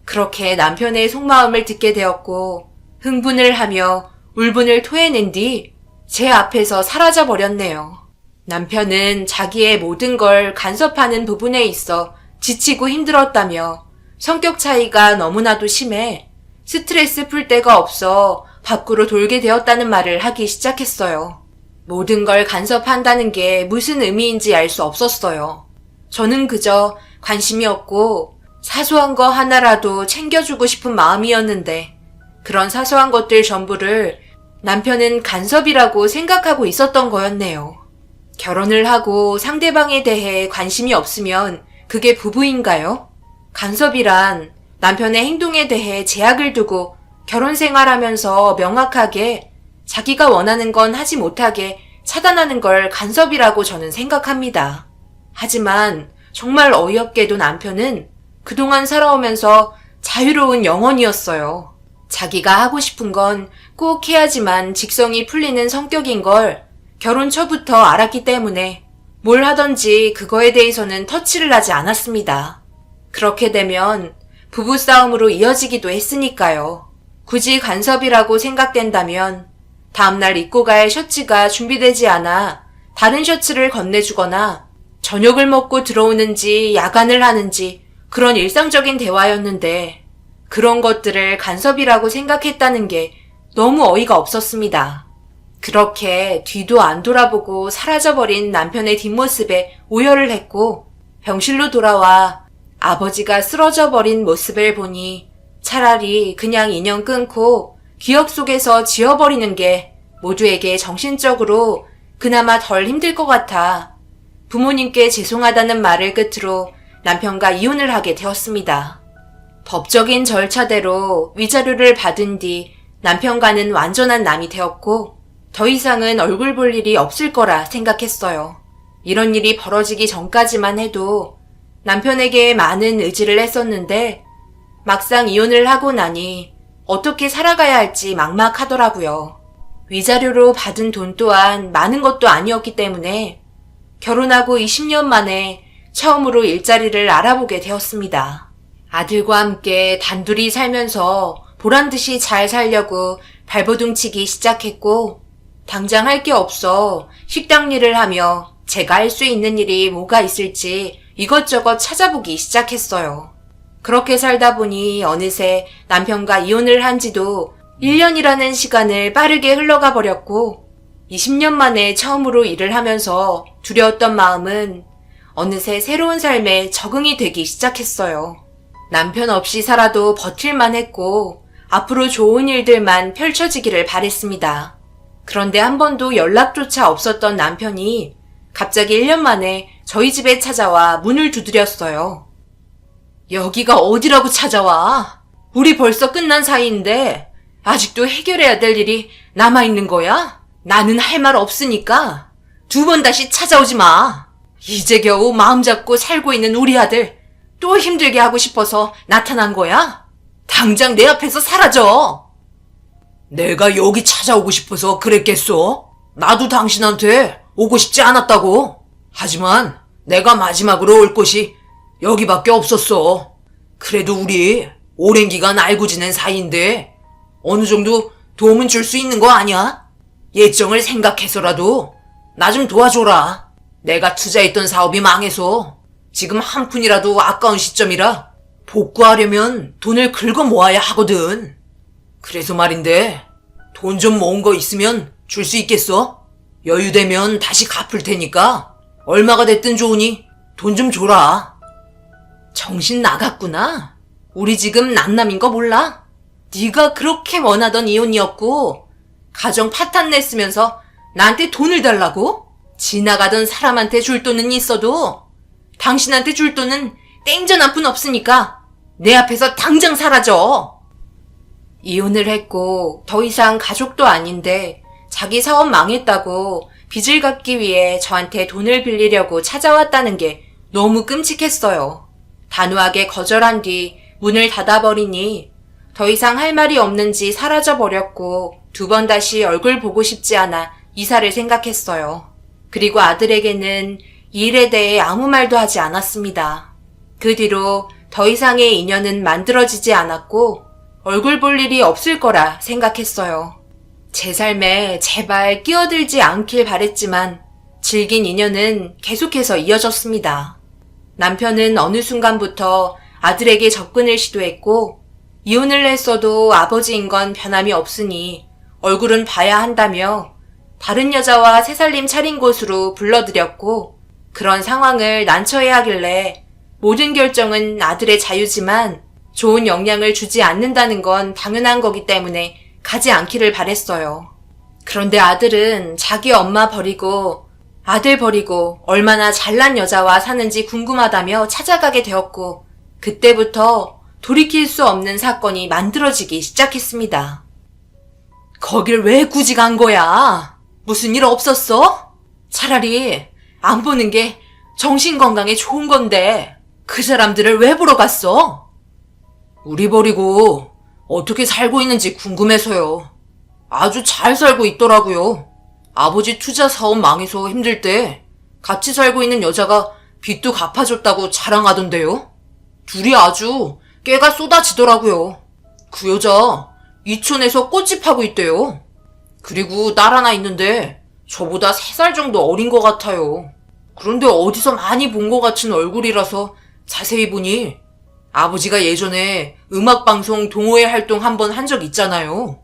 그렇게 남편의 속마음을 듣게 되었고 흥분을 하며 울분을 토해낸 뒤 제 앞에서 사라져 버렸네요. 남편은 자기의 모든 걸 간섭하는 부분에 있어 지치고 힘들었다며 성격 차이가 너무나도 심해 스트레스 풀 데가 없어 밖으로 돌게 되었다는 말을 하기 시작했어요. 모든 걸 간섭한다는 게 무슨 의미인지 알 수 없었어요. 저는 그저 관심이 없고 사소한 거 하나라도 챙겨주고 싶은 마음이었는데 그런 사소한 것들 전부를 남편은 간섭이라고 생각하고 있었던 거였네요. 결혼을 하고 상대방에 대해 관심이 없으면 그게 부부인가요? 간섭이란 남편의 행동에 대해 제약을 두고 결혼 생활하면서 명확하게 자기가 원하는 건 하지 못하게 차단하는 걸 간섭이라고 저는 생각합니다. 하지만 정말 어이없게도 남편은 그동안 살아오면서 자유로운 영혼이었어요. 자기가 하고 싶은 건 꼭 해야지만 직성이 풀리는 성격인 걸 결혼 초부터 알았기 때문에 뭘 하던지 그거에 대해서는 터치를 하지 않았습니다. 그렇게 되면 부부싸움으로 이어지기도 했으니까요. 굳이 간섭이라고 생각된다면 다음날 입고 갈 셔츠가 준비되지 않아 다른 셔츠를 건네주거나 저녁을 먹고 들어오는지 야간을 하는지 그런 일상적인 대화였는데 그런 것들을 간섭이라고 생각했다는 게 너무 어이가 없었습니다. 그렇게 뒤도 안 돌아보고 사라져버린 남편의 뒷모습에 오열을 했고 병실로 돌아와 아버지가 쓰러져 버린 모습을 보니 차라리 그냥 인연 끊고 기억 속에서 지워버리는 게 모두에게 정신적으로 그나마 덜 힘들 것 같아 부모님께 죄송하다는 말을 끝으로 남편과 이혼을 하게 되었습니다. 법적인 절차대로 위자료를 받은 뒤 남편과는 완전한 남이 되었고 더 이상은 얼굴 볼 일이 없을 거라 생각했어요. 이런 일이 벌어지기 전까지만 해도 남편에게 많은 의지를 했었는데 막상 이혼을 하고 나니 어떻게 살아가야 할지 막막하더라고요. 위자료로 받은 돈 또한 많은 것도 아니었기 때문에 결혼하고 20년 만에 처음으로 일자리를 알아보게 되었습니다. 아들과 함께 단둘이 살면서 보란듯이 잘 살려고 발버둥치기 시작했고 당장 할 게 없어 식당 일을 하며 제가 할 수 있는 일이 뭐가 있을지 이것저것 찾아보기 시작했어요. 그렇게 살다 보니 어느새 남편과 이혼을 한 지도 1년이라는 시간을 빠르게 흘러가 버렸고 20년 만에 처음으로 일을 하면서 두려웠던 마음은 어느새 새로운 삶에 적응이 되기 시작했어요. 남편 없이 살아도 버틸만 했고 앞으로 좋은 일들만 펼쳐지기를 바랬습니다. 그런데 한 번도 연락조차 없었던 남편이 갑자기 1년 만에 저희 집에 찾아와 문을 두드렸어요. 여기가 어디라고 찾아와? 우리 벌써 끝난 사이인데 아직도 해결해야 될 일이 남아있는 거야? 나는 할 말 없으니까 2번 다시 찾아오지 마. 이제 겨우 마음 잡고 살고 있는 우리 아들 또 힘들게 하고 싶어서 나타난 거야? 당장 내 앞에서 사라져. 내가 여기 찾아오고 싶어서 그랬겠어? 나도 당신한테 오고 싶지 않았다고. 하지만 내가 마지막으로 올 곳이 여기밖에 없었어. 그래도 우리 오랜 기간 알고 지낸 사이인데 어느 정도 도움은 줄 수 있는 거 아니야? 예정을 생각해서라도 나 좀 도와줘라. 내가 투자했던 사업이 망해서 지금 한 푼이라도 아까운 시점이라 복구하려면 돈을 긁어 모아야 하거든. 그래서 말인데 돈 좀 모은 거 있으면 줄 수 있겠어? 여유되면 다시 갚을 테니까 얼마가 됐든 좋으니 돈 좀 줘라. 정신 나갔구나. 우리 지금 난남인 거 몰라? 네가 그렇게 원하던 이혼이었고 가정 파탄 냈으면서 나한테 돈을 달라고? 지나가던 사람한테 줄 돈은 있어도 당신한테 줄 돈은 땡전 한 푼 없으니까 내 앞에서 당장 사라져. 이혼을 했고 더 이상 가족도 아닌데 자기 사업 망했다고 빚을 갚기 위해 저한테 돈을 빌리려고 찾아왔다는 게 너무 끔찍했어요. 단호하게 거절한 뒤 문을 닫아버리니 더 이상 할 말이 없는지 사라져버렸고 2번 다시 얼굴 보고 싶지 않아 이사를 생각했어요. 그리고 아들에게는 이 일에 대해 아무 말도 하지 않았습니다. 그 뒤로 더 이상의 인연은 만들어지지 않았고 얼굴 볼 일이 없을 거라 생각했어요. 제 삶에 제발 끼어들지 않길 바랬지만 질긴 인연은 계속해서 이어졌습니다. 남편은 어느 순간부터 아들에게 접근을 시도했고 이혼을 했어도 아버지인 건 변함이 없으니 얼굴은 봐야 한다며 다른 여자와 새살림 차린 곳으로 불러들였고 그런 상황을 난처해 하길래 모든 결정은 아들의 자유지만 좋은 영향을 주지 않는다는 건 당연한 거기 때문에 가지 않기를 바랬어요. 그런데 아들은 자기 엄마 버리고 아들 버리고 얼마나 잘난 여자와 사는지 궁금하다며 찾아가게 되었고 그때부터 돌이킬 수 없는 사건이 만들어지기 시작했습니다. 거길 왜 굳이 간 거야? 무슨 일 없었어? 차라리 안 보는 게 정신건강에 좋은 건데 그 사람들을 왜 보러 갔어? 우리 버리고 어떻게 살고 있는지 궁금해서요. 아주 잘 살고 있더라고요. 아버지 투자 사업 망해서 힘들 때 같이 살고 있는 여자가 빚도 갚아줬다고 자랑하던데요. 둘이 아주 깨가 쏟아지더라고요. 그 여자 이촌에서 꽃집 하고 있대요. 그리고 딸 하나 있는데 저보다 3살 정도 어린 것 같아요. 그런데 어디서 많이 본 것 같은 얼굴이라서 자세히 보니 아버지가 예전에 음악방송 동호회 활동 한 번 한 적 있잖아요.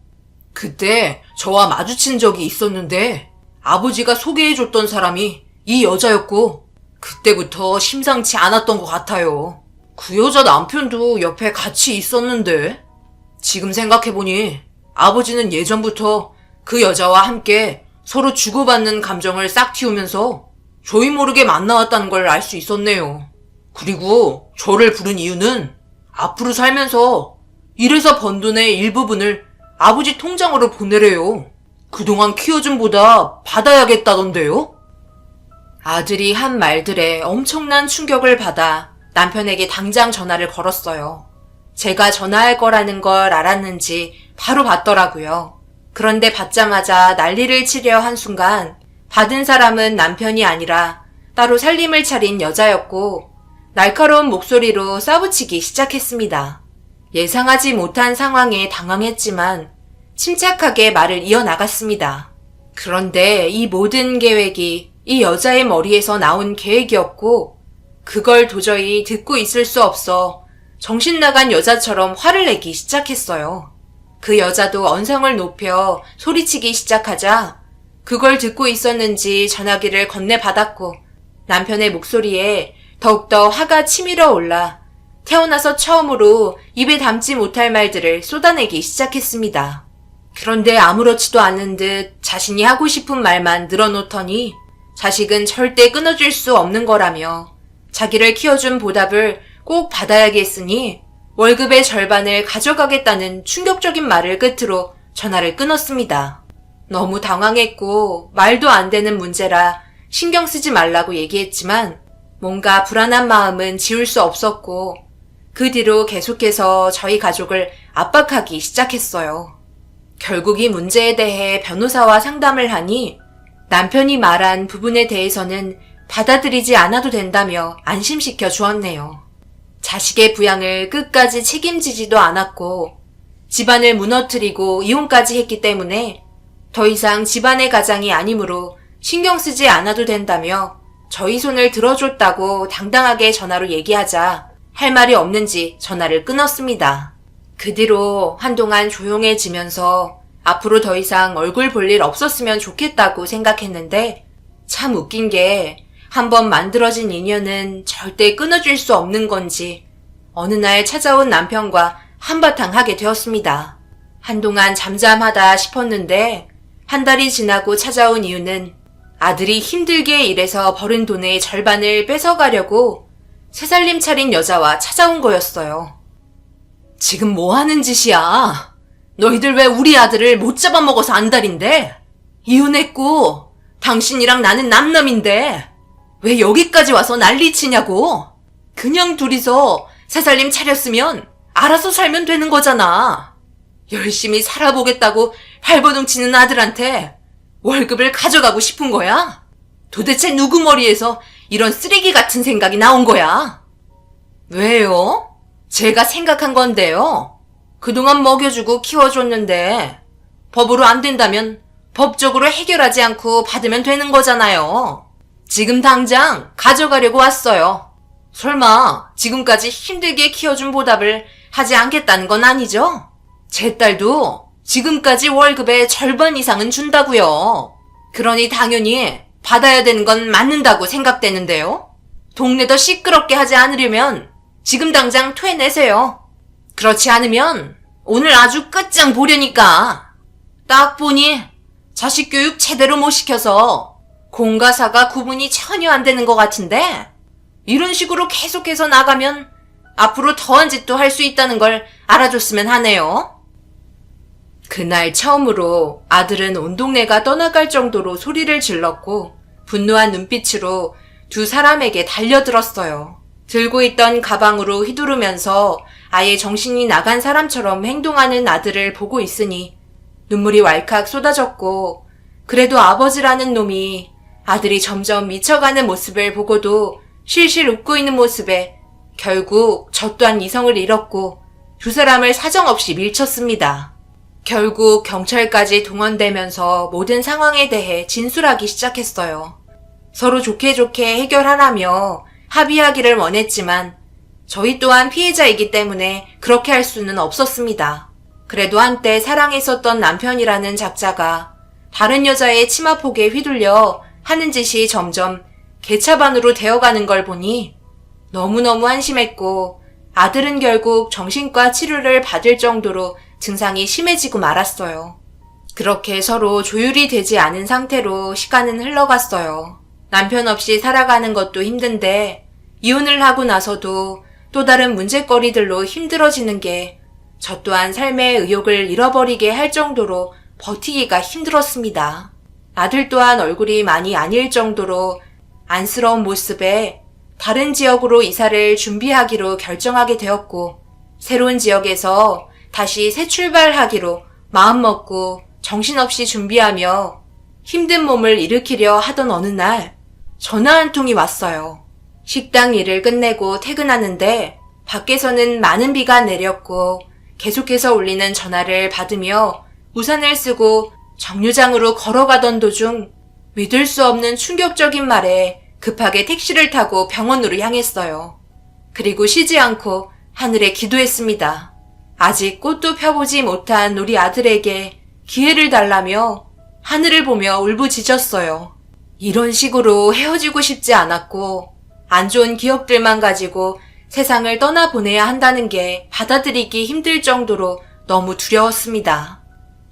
그때 저와 마주친 적이 있었는데 아버지가 소개해줬던 사람이 이 여자였고 그때부터 심상치 않았던 것 같아요. 그 여자 남편도 옆에 같이 있었는데 지금 생각해보니 아버지는 예전부터 그 여자와 함께 서로 주고받는 감정을 싹 틔우면서 저희 모르게 만나왔다는 걸 알 수 있었네요. 그리고 저를 부른 이유는 앞으로 살면서 일해서 번 돈의 일부분을 아버지 통장으로 보내래요. 그동안 키워준 보다 받아야겠다던데요? 아들이 한 말들에 엄청난 충격을 받아 남편에게 당장 전화를 걸었어요. 제가 전화할 거라는 걸 알았는지 바로 받더라고요. 그런데 받자마자 난리를 치려 한 순간 받은 사람은 남편이 아니라 따로 살림을 차린 여자였고 날카로운 목소리로 싸우치기 시작했습니다. 예상하지 못한 상황에 당황했지만 침착하게 말을 이어나갔습니다. 그런데 이 모든 계획이 이 여자의 머리에서 나온 계획이었고 그걸 도저히 듣고 있을 수 없어 정신 나간 여자처럼 화를 내기 시작했어요. 그 여자도 언성을 높여 소리치기 시작하자 그걸 듣고 있었는지 전화기를 건네받았고 남편의 목소리에 더욱더 화가 치밀어 올라 태어나서 처음으로 입에 담지 못할 말들을 쏟아내기 시작했습니다. 그런데 아무렇지도 않은 듯 자신이 하고 싶은 말만 늘어놓더니 자식은 절대 끊어줄 수 없는 거라며 자기를 키워준 보답을 꼭 받아야겠으니 월급의 절반을 가져가겠다는 충격적인 말을 끝으로 전화를 끊었습니다. 너무 당황했고 말도 안 되는 문제라 신경 쓰지 말라고 얘기했지만 뭔가 불안한 마음은 지울 수 없었고 그 뒤로 계속해서 저희 가족을 압박하기 시작했어요. 결국 이 문제에 대해 변호사와 상담을 하니 남편이 말한 부분에 대해서는 받아들이지 않아도 된다며 안심시켜 주었네요. 자식의 부양을 끝까지 책임지지도 않았고 집안을 무너뜨리고 이혼까지 했기 때문에 더 이상 집안의 가장이 아니므로 신경 쓰지 않아도 된다며 저희 손을 들어줬다고 당당하게 전화로 얘기하자 할 말이 없는지 전화를 끊었습니다. 그 뒤로 한동안 조용해지면서 앞으로 더 이상 얼굴 볼 일 없었으면 좋겠다고 생각했는데 참 웃긴 게 한번 만들어진 인연은 절대 끊어질 수 없는 건지 어느 날 찾아온 남편과 한바탕 하게 되었습니다. 한동안 잠잠하다 싶었는데 한 달이 지나고 찾아온 이유는 아들이 힘들게 일해서 벌은 돈의 절반을 뺏어가려고 새살림 차린 여자와 찾아온 거였어요. 지금 뭐 하는 짓이야? 너희들 왜 우리 아들을 못 잡아먹어서 안달인데? 이혼했고 당신이랑 나는 남남인데 왜 여기까지 와서 난리치냐고? 그냥 둘이서 새살림 차렸으면 알아서 살면 되는 거잖아. 열심히 살아보겠다고 발버둥 치는 아들한테 월급을 가져가고 싶은 거야? 도대체 누구 머리에서 이런 쓰레기 같은 생각이 나온 거야? 왜요? 제가 생각한 건데요. 그동안 먹여주고 키워줬는데 법으로 안 된다면 법적으로 해결하지 않고 받으면 되는 거잖아요. 지금 당장 가져가려고 왔어요. 설마 지금까지 힘들게 키워준 보답을 하지 않겠다는 건 아니죠? 제 딸도 지금까지 월급의 절반 이상은 준다고요. 그러니 당연히 받아야 되는 건 맞는다고 생각되는데요. 동네 더 시끄럽게 하지 않으려면 지금 당장 토해내세요. 그렇지 않으면 오늘 아주 끝장 보려니까. 딱 보니 자식 교육 제대로 못 시켜서 공과 사가 구분이 전혀 안 되는 것 같은데 이런 식으로 계속해서 나가면 앞으로 더한 짓도 할 수 있다는 걸 알아줬으면 하네요. 그날 처음으로 아들은 온 동네가 떠나갈 정도로 소리를 질렀고 분노한 눈빛으로 두 사람에게 달려들었어요. 들고 있던 가방으로 휘두르면서 아예 정신이 나간 사람처럼 행동하는 아들을 보고 있으니 눈물이 왈칵 쏟아졌고 그래도 아버지라는 놈이 아들이 점점 미쳐가는 모습을 보고도 실실 웃고 있는 모습에 결국 저 또한 이성을 잃었고 두 사람을 사정없이 밀쳤습니다. 결국 경찰까지 동원되면서 모든 상황에 대해 진술하기 시작했어요. 서로 좋게 해결하라며 합의하기를 원했지만 저희 또한 피해자이기 때문에 그렇게 할 수는 없었습니다. 그래도 한때 사랑했었던 남편이라는 작자가 다른 여자의 치마폭에 휘둘려 하는 짓이 점점 개차반으로 되어가는 걸 보니 너무너무 한심했고 아들은 결국 정신과 치료를 받을 정도로 증상이 심해지고 말았어요. 그렇게 서로 조율이 되지 않은 상태로 시간은 흘러갔어요. 남편 없이 살아가는 것도 힘든데 이혼을 하고 나서도 또 다른 문제거리들로 힘들어지는 게 저 또한 삶의 의욕을 잃어버리게 할 정도로 버티기가 힘들었습니다. 아들 또한 얼굴이 많이 아닐 정도로 안쓰러운 모습에 다른 지역으로 이사를 준비하기로 결정하게 되었고 새로운 지역에서 다시 새 출발하기로 마음먹고 정신없이 준비하며 힘든 몸을 일으키려 하던 어느 날 전화 한 통이 왔어요. 식당 일을 끝내고 퇴근하는데 밖에서는 많은 비가 내렸고 계속해서 울리는 전화를 받으며 우산을 쓰고 정류장으로 걸어가던 도중 믿을 수 없는 충격적인 말에 급하게 택시를 타고 병원으로 향했어요. 그리고 쉬지 않고 하늘에 기도했습니다. 아직 꽃도 펴보지 못한 우리 아들에게 기회를 달라며 하늘을 보며 울부짖었어요. 이런 식으로 헤어지고 싶지 않았고 안 좋은 기억들만 가지고 세상을 떠나보내야 한다는 게 받아들이기 힘들 정도로 너무 두려웠습니다.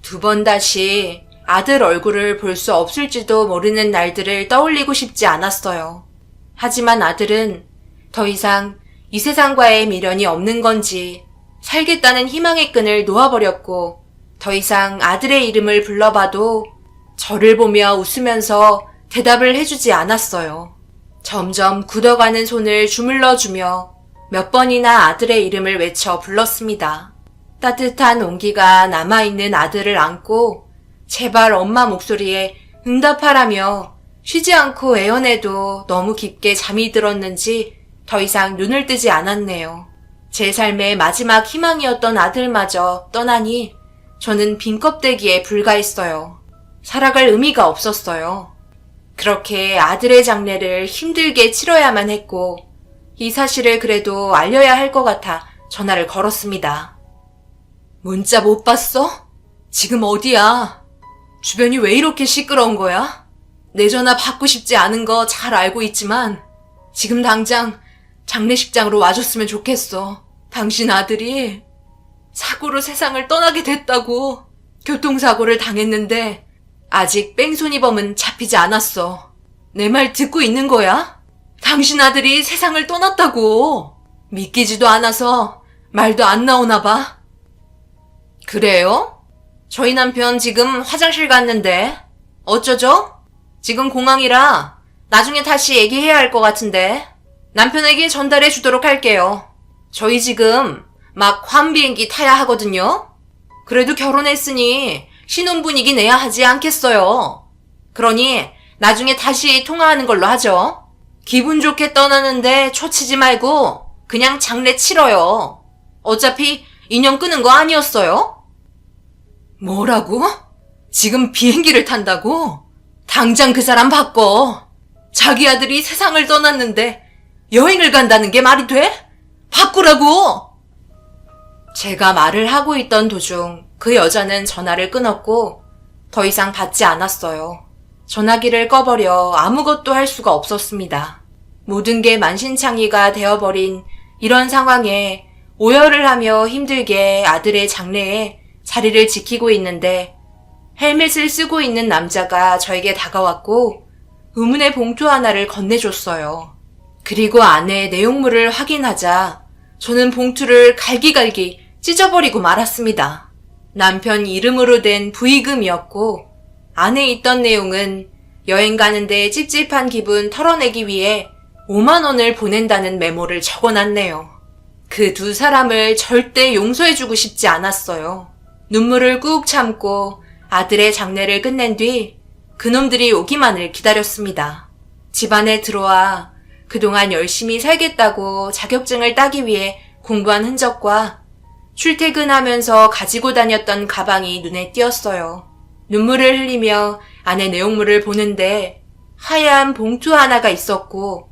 2번 다시 아들 얼굴을 볼 수 없을지도 모르는 날들을 떠올리고 싶지 않았어요. 하지만 아들은 더 이상 이 세상과의 미련이 없는 건지 살겠다는 희망의 끈을 놓아버렸고 더 이상 아들의 이름을 불러봐도 저를 보며 웃으면서 대답을 해주지 않았어요. 점점 굳어가는 손을 주물러주며 몇 번이나 아들의 이름을 외쳐 불렀습니다. 따뜻한 온기가 남아있는 아들을 안고 제발 엄마 목소리에 응답하라며 쉬지 않고 애원해도 너무 깊게 잠이 들었는지 더 이상 눈을 뜨지 않았네요. 제 삶의 마지막 희망이었던 아들마저 떠나니 저는 빈 껍데기에 불과했어요. 살아갈 의미가 없었어요. 그렇게 아들의 장례를 힘들게 치러야만 했고 이 사실을 그래도 알려야 할 것 같아 전화를 걸었습니다. 문자 못 봤어? 지금 어디야? 주변이 왜 이렇게 시끄러운 거야? 내 전화 받고 싶지 않은 거 잘 알고 있지만 지금 당장 장례식장으로 와줬으면 좋겠어. 당신 아들이 사고로 세상을 떠나게 됐다고. 교통사고를 당했는데 아직 뺑소니범은 잡히지 않았어. 내 말 듣고 있는 거야? 당신 아들이 세상을 떠났다고. 믿기지도 않아서 말도 안 나오나 봐. 그래요? 저희 남편 지금 화장실 갔는데 어쩌죠? 지금 공항이라 나중에 다시 얘기해야 할 것 같은데 남편에게 전달해 주도록 할게요. 저희 지금 막 환비행기 타야 하거든요. 그래도 결혼했으니 신혼분위기 내야 하지 않겠어요. 그러니 나중에 다시 통화하는 걸로 하죠. 기분 좋게 떠나는데 초치지 말고 그냥 장례 치러요. 어차피 인연 끄는 거 아니었어요? 뭐라고? 지금 비행기를 탄다고? 당장 그 사람 바꿔. 자기 아들이 세상을 떠났는데 여행을 간다는 게 말이 돼? 바꾸라고! 제가 말을 하고 있던 도중 그 여자는 전화를 끊었고 더 이상 받지 않았어요. 전화기를 꺼버려 아무것도 할 수가 없었습니다. 모든 게 만신창이가 되어버린 이런 상황에 오열을 하며 힘들게 아들의 장례에 자리를 지키고 있는데 헬멧을 쓰고 있는 남자가 저에게 다가왔고 의문의 봉투 하나를 건네줬어요. 그리고 안에 내용물을 확인하자 저는 봉투를 갈기갈기 찢어버리고 말았습니다. 남편 이름으로 된 부의금이었고 안에 있던 내용은 여행 가는데 찝찝한 기분 털어내기 위해 5만 원을 보낸다는 메모를 적어놨네요. 그 2사람을 절대 용서해주고 싶지 않았어요. 눈물을 꾹 참고 아들의 장례를 끝낸 뒤 그놈들이 오기만을 기다렸습니다. 집안에 들어와 그동안 열심히 살겠다고 자격증을 따기 위해 공부한 흔적과 출퇴근하면서 가지고 다녔던 가방이 눈에 띄었어요. 눈물을 흘리며 안에 내용물을 보는데 하얀 봉투 하나가 있었고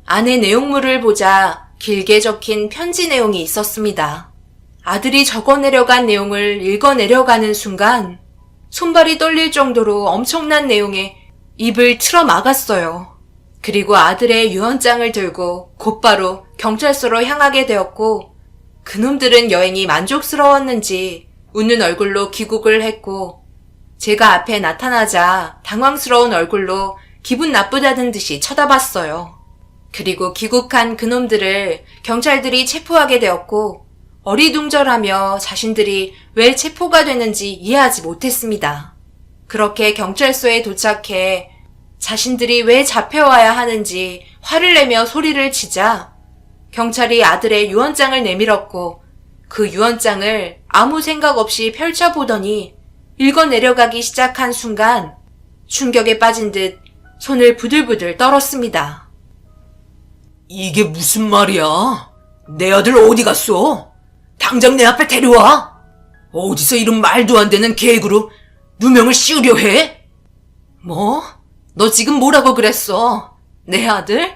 안에 내용물을 보자 길게 적힌 편지 내용이 있었습니다. 아들이 적어내려간 내용을 읽어내려가는 순간 손발이 떨릴 정도로 엄청난 내용에 입을 틀어 막았어요. 그리고 아들의 유언장을 들고 곧바로 경찰서로 향하게 되었고 그놈들은 여행이 만족스러웠는지 웃는 얼굴로 귀국을 했고 제가 앞에 나타나자 당황스러운 얼굴로 기분 나쁘다는 듯이 쳐다봤어요. 그리고 귀국한 그놈들을 경찰들이 체포하게 되었고 어리둥절하며 자신들이 왜 체포가 되는지 이해하지 못했습니다. 그렇게 경찰서에 도착해 자신들이 왜 잡혀와야 하는지 화를 내며 소리를 치자 경찰이 아들의 유언장을 내밀었고 그 유언장을 아무 생각 없이 펼쳐보더니 읽어내려가기 시작한 순간 충격에 빠진 듯 손을 부들부들 떨었습니다. 이게 무슨 말이야? 내 아들 어디 갔어? 당장 내 앞에 데려와! 어디서 이런 말도 안 되는 계획으로 누명을 씌우려 해? 뭐? 너 지금 뭐라고 그랬어? 내 아들?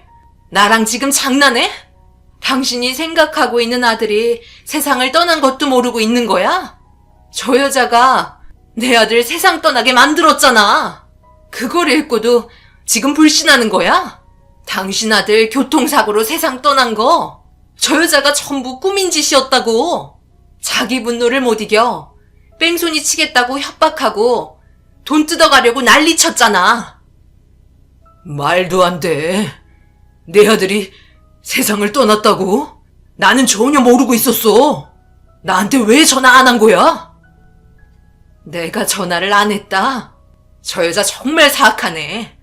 나랑 지금 장난해? 당신이 생각하고 있는 아들이 세상을 떠난 것도 모르고 있는 거야? 저 여자가 내 아들 세상 떠나게 만들었잖아. 그걸 읽고도 지금 불신하는 거야? 당신 아들 교통사고로 세상 떠난 거 저 여자가 전부 꾸민 짓이었다고. 자기 분노를 못 이겨 뺑소니 치겠다고 협박하고 돈 뜯어가려고 난리쳤잖아. 말도 안 돼. 내 아들이 세상을 떠났다고? 나는 전혀 모르고 있었어. 나한테 왜 전화 안 한 거야? 내가 전화를 안 했다? 저 여자 정말 사악하네.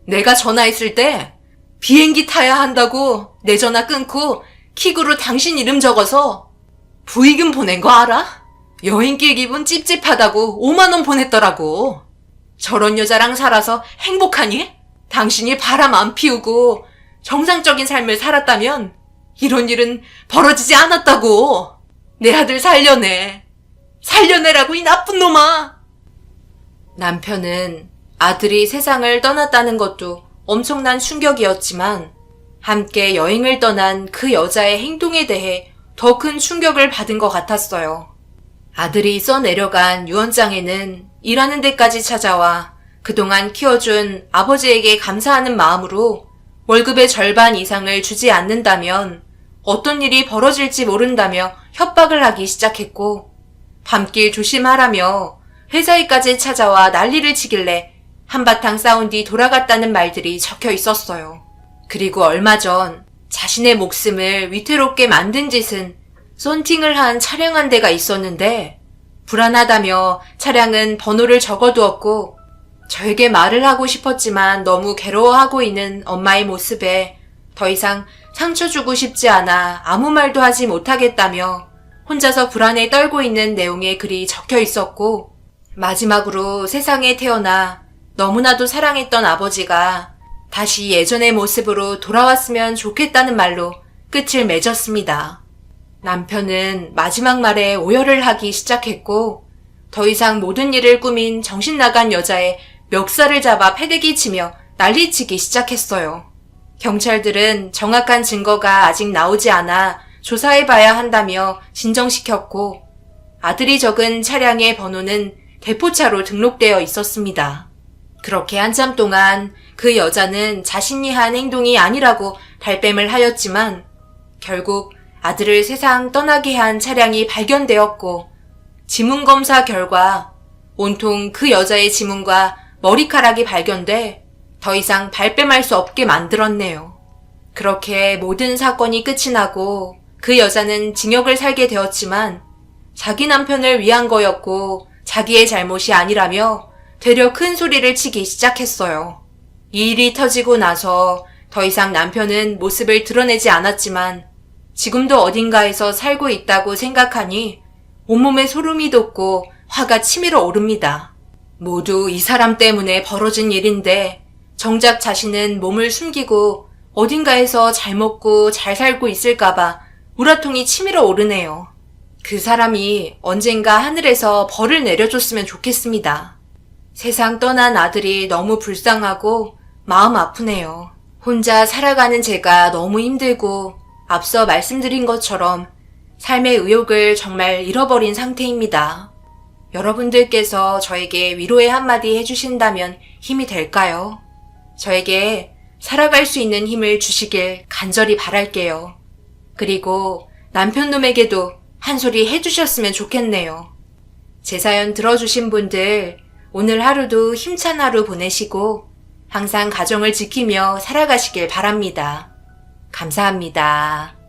내가 전화했을 때 비행기 타야 한다고 내 전화 끊고 킥으로 당신 이름 적어서 부의금 보낸 거 알아? 여행길 기분 찝찝하다고 5만 원 보냈더라고. 저런 여자랑 살아서 행복하니? 당신이 바람 안 피우고 정상적인 삶을 살았다면 이런 일은 벌어지지 않았다고. 내 아들 살려내. 살려내라고 이 나쁜 놈아. 남편은 아들이 세상을 떠났다는 것도 엄청난 충격이었지만 함께 여행을 떠난 그 여자의 행동에 대해 더 큰 충격을 받은 것 같았어요. 아들이 써내려간 유언장에는 일하는 데까지 찾아와 그동안 키워준 아버지에게 감사하는 마음으로 월급의 절반 이상을 주지 않는다면 어떤 일이 벌어질지 모른다며 협박을 하기 시작했고 밤길 조심하라며 회사에까지 찾아와 난리를 치길래 한바탕 싸운 뒤 돌아갔다는 말들이 적혀 있었어요. 그리고 얼마 전 자신의 목숨을 위태롭게 만든 짓은 썬팅을 한 차량 한 대가 있었는데 불안하다며 차량은 번호를 적어두었고 저에게 말을 하고 싶었지만 너무 괴로워하고 있는 엄마의 모습에 더 이상 상처 주고 싶지 않아 아무 말도 하지 못하겠다며 혼자서 불안에 떨고 있는 내용의 글이 적혀 있었고 마지막으로 세상에 태어나 너무나도 사랑했던 아버지가 다시 예전의 모습으로 돌아왔으면 좋겠다는 말로 끝을 맺었습니다. 남편은 마지막 말에 오열을 하기 시작했고 더 이상 모든 일을 꾸민 정신나간 여자의 멱살을 잡아 패대기 치며 난리치기 시작했어요. 경찰들은 정확한 증거가 아직 나오지 않아 조사해봐야 한다며 진정시켰고 아들이 적은 차량의 번호는 대포차로 등록되어 있었습니다. 그렇게 한참 동안 그 여자는 자신이 한 행동이 아니라고 발뺌을 하였지만 결국 아들을 세상 떠나게 한 차량이 발견되었고 지문검사 결과 온통 그 여자의 지문과 머리카락이 발견돼 더 이상 발뺌할 수 없게 만들었네요. 그렇게 모든 사건이 끝이 나고 그 여자는 징역을 살게 되었지만 자기 남편을 위한 거였고 자기의 잘못이 아니라며 되려 큰 소리를 치기 시작했어요. 이 일이 터지고 나서 더 이상 남편은 모습을 드러내지 않았지만 지금도 어딘가에서 살고 있다고 생각하니 온몸에 소름이 돋고 화가 치밀어 오릅니다. 모두 이 사람 때문에 벌어진 일인데 정작 자신은 몸을 숨기고 어딘가에서 잘 먹고 잘 살고 있을까봐 우라통이 치밀어 오르네요. 그 사람이 언젠가 하늘에서 벌을 내려줬으면 좋겠습니다. 세상 떠난 아들이 너무 불쌍하고 마음 아프네요. 혼자 살아가는 제가 너무 힘들고 앞서 말씀드린 것처럼 삶의 의욕을 정말 잃어버린 상태입니다. 여러분들께서 저에게 위로의 한마디 해주신다면 힘이 될까요? 저에게 살아갈 수 있는 힘을 주시길 간절히 바랄게요. 그리고 남편놈에게도 한 소리 해주셨으면 좋겠네요. 제 사연 들어주신 분들, 오늘 하루도 힘찬 하루 보내시고 항상 가정을 지키며 살아가시길 바랍니다. 감사합니다.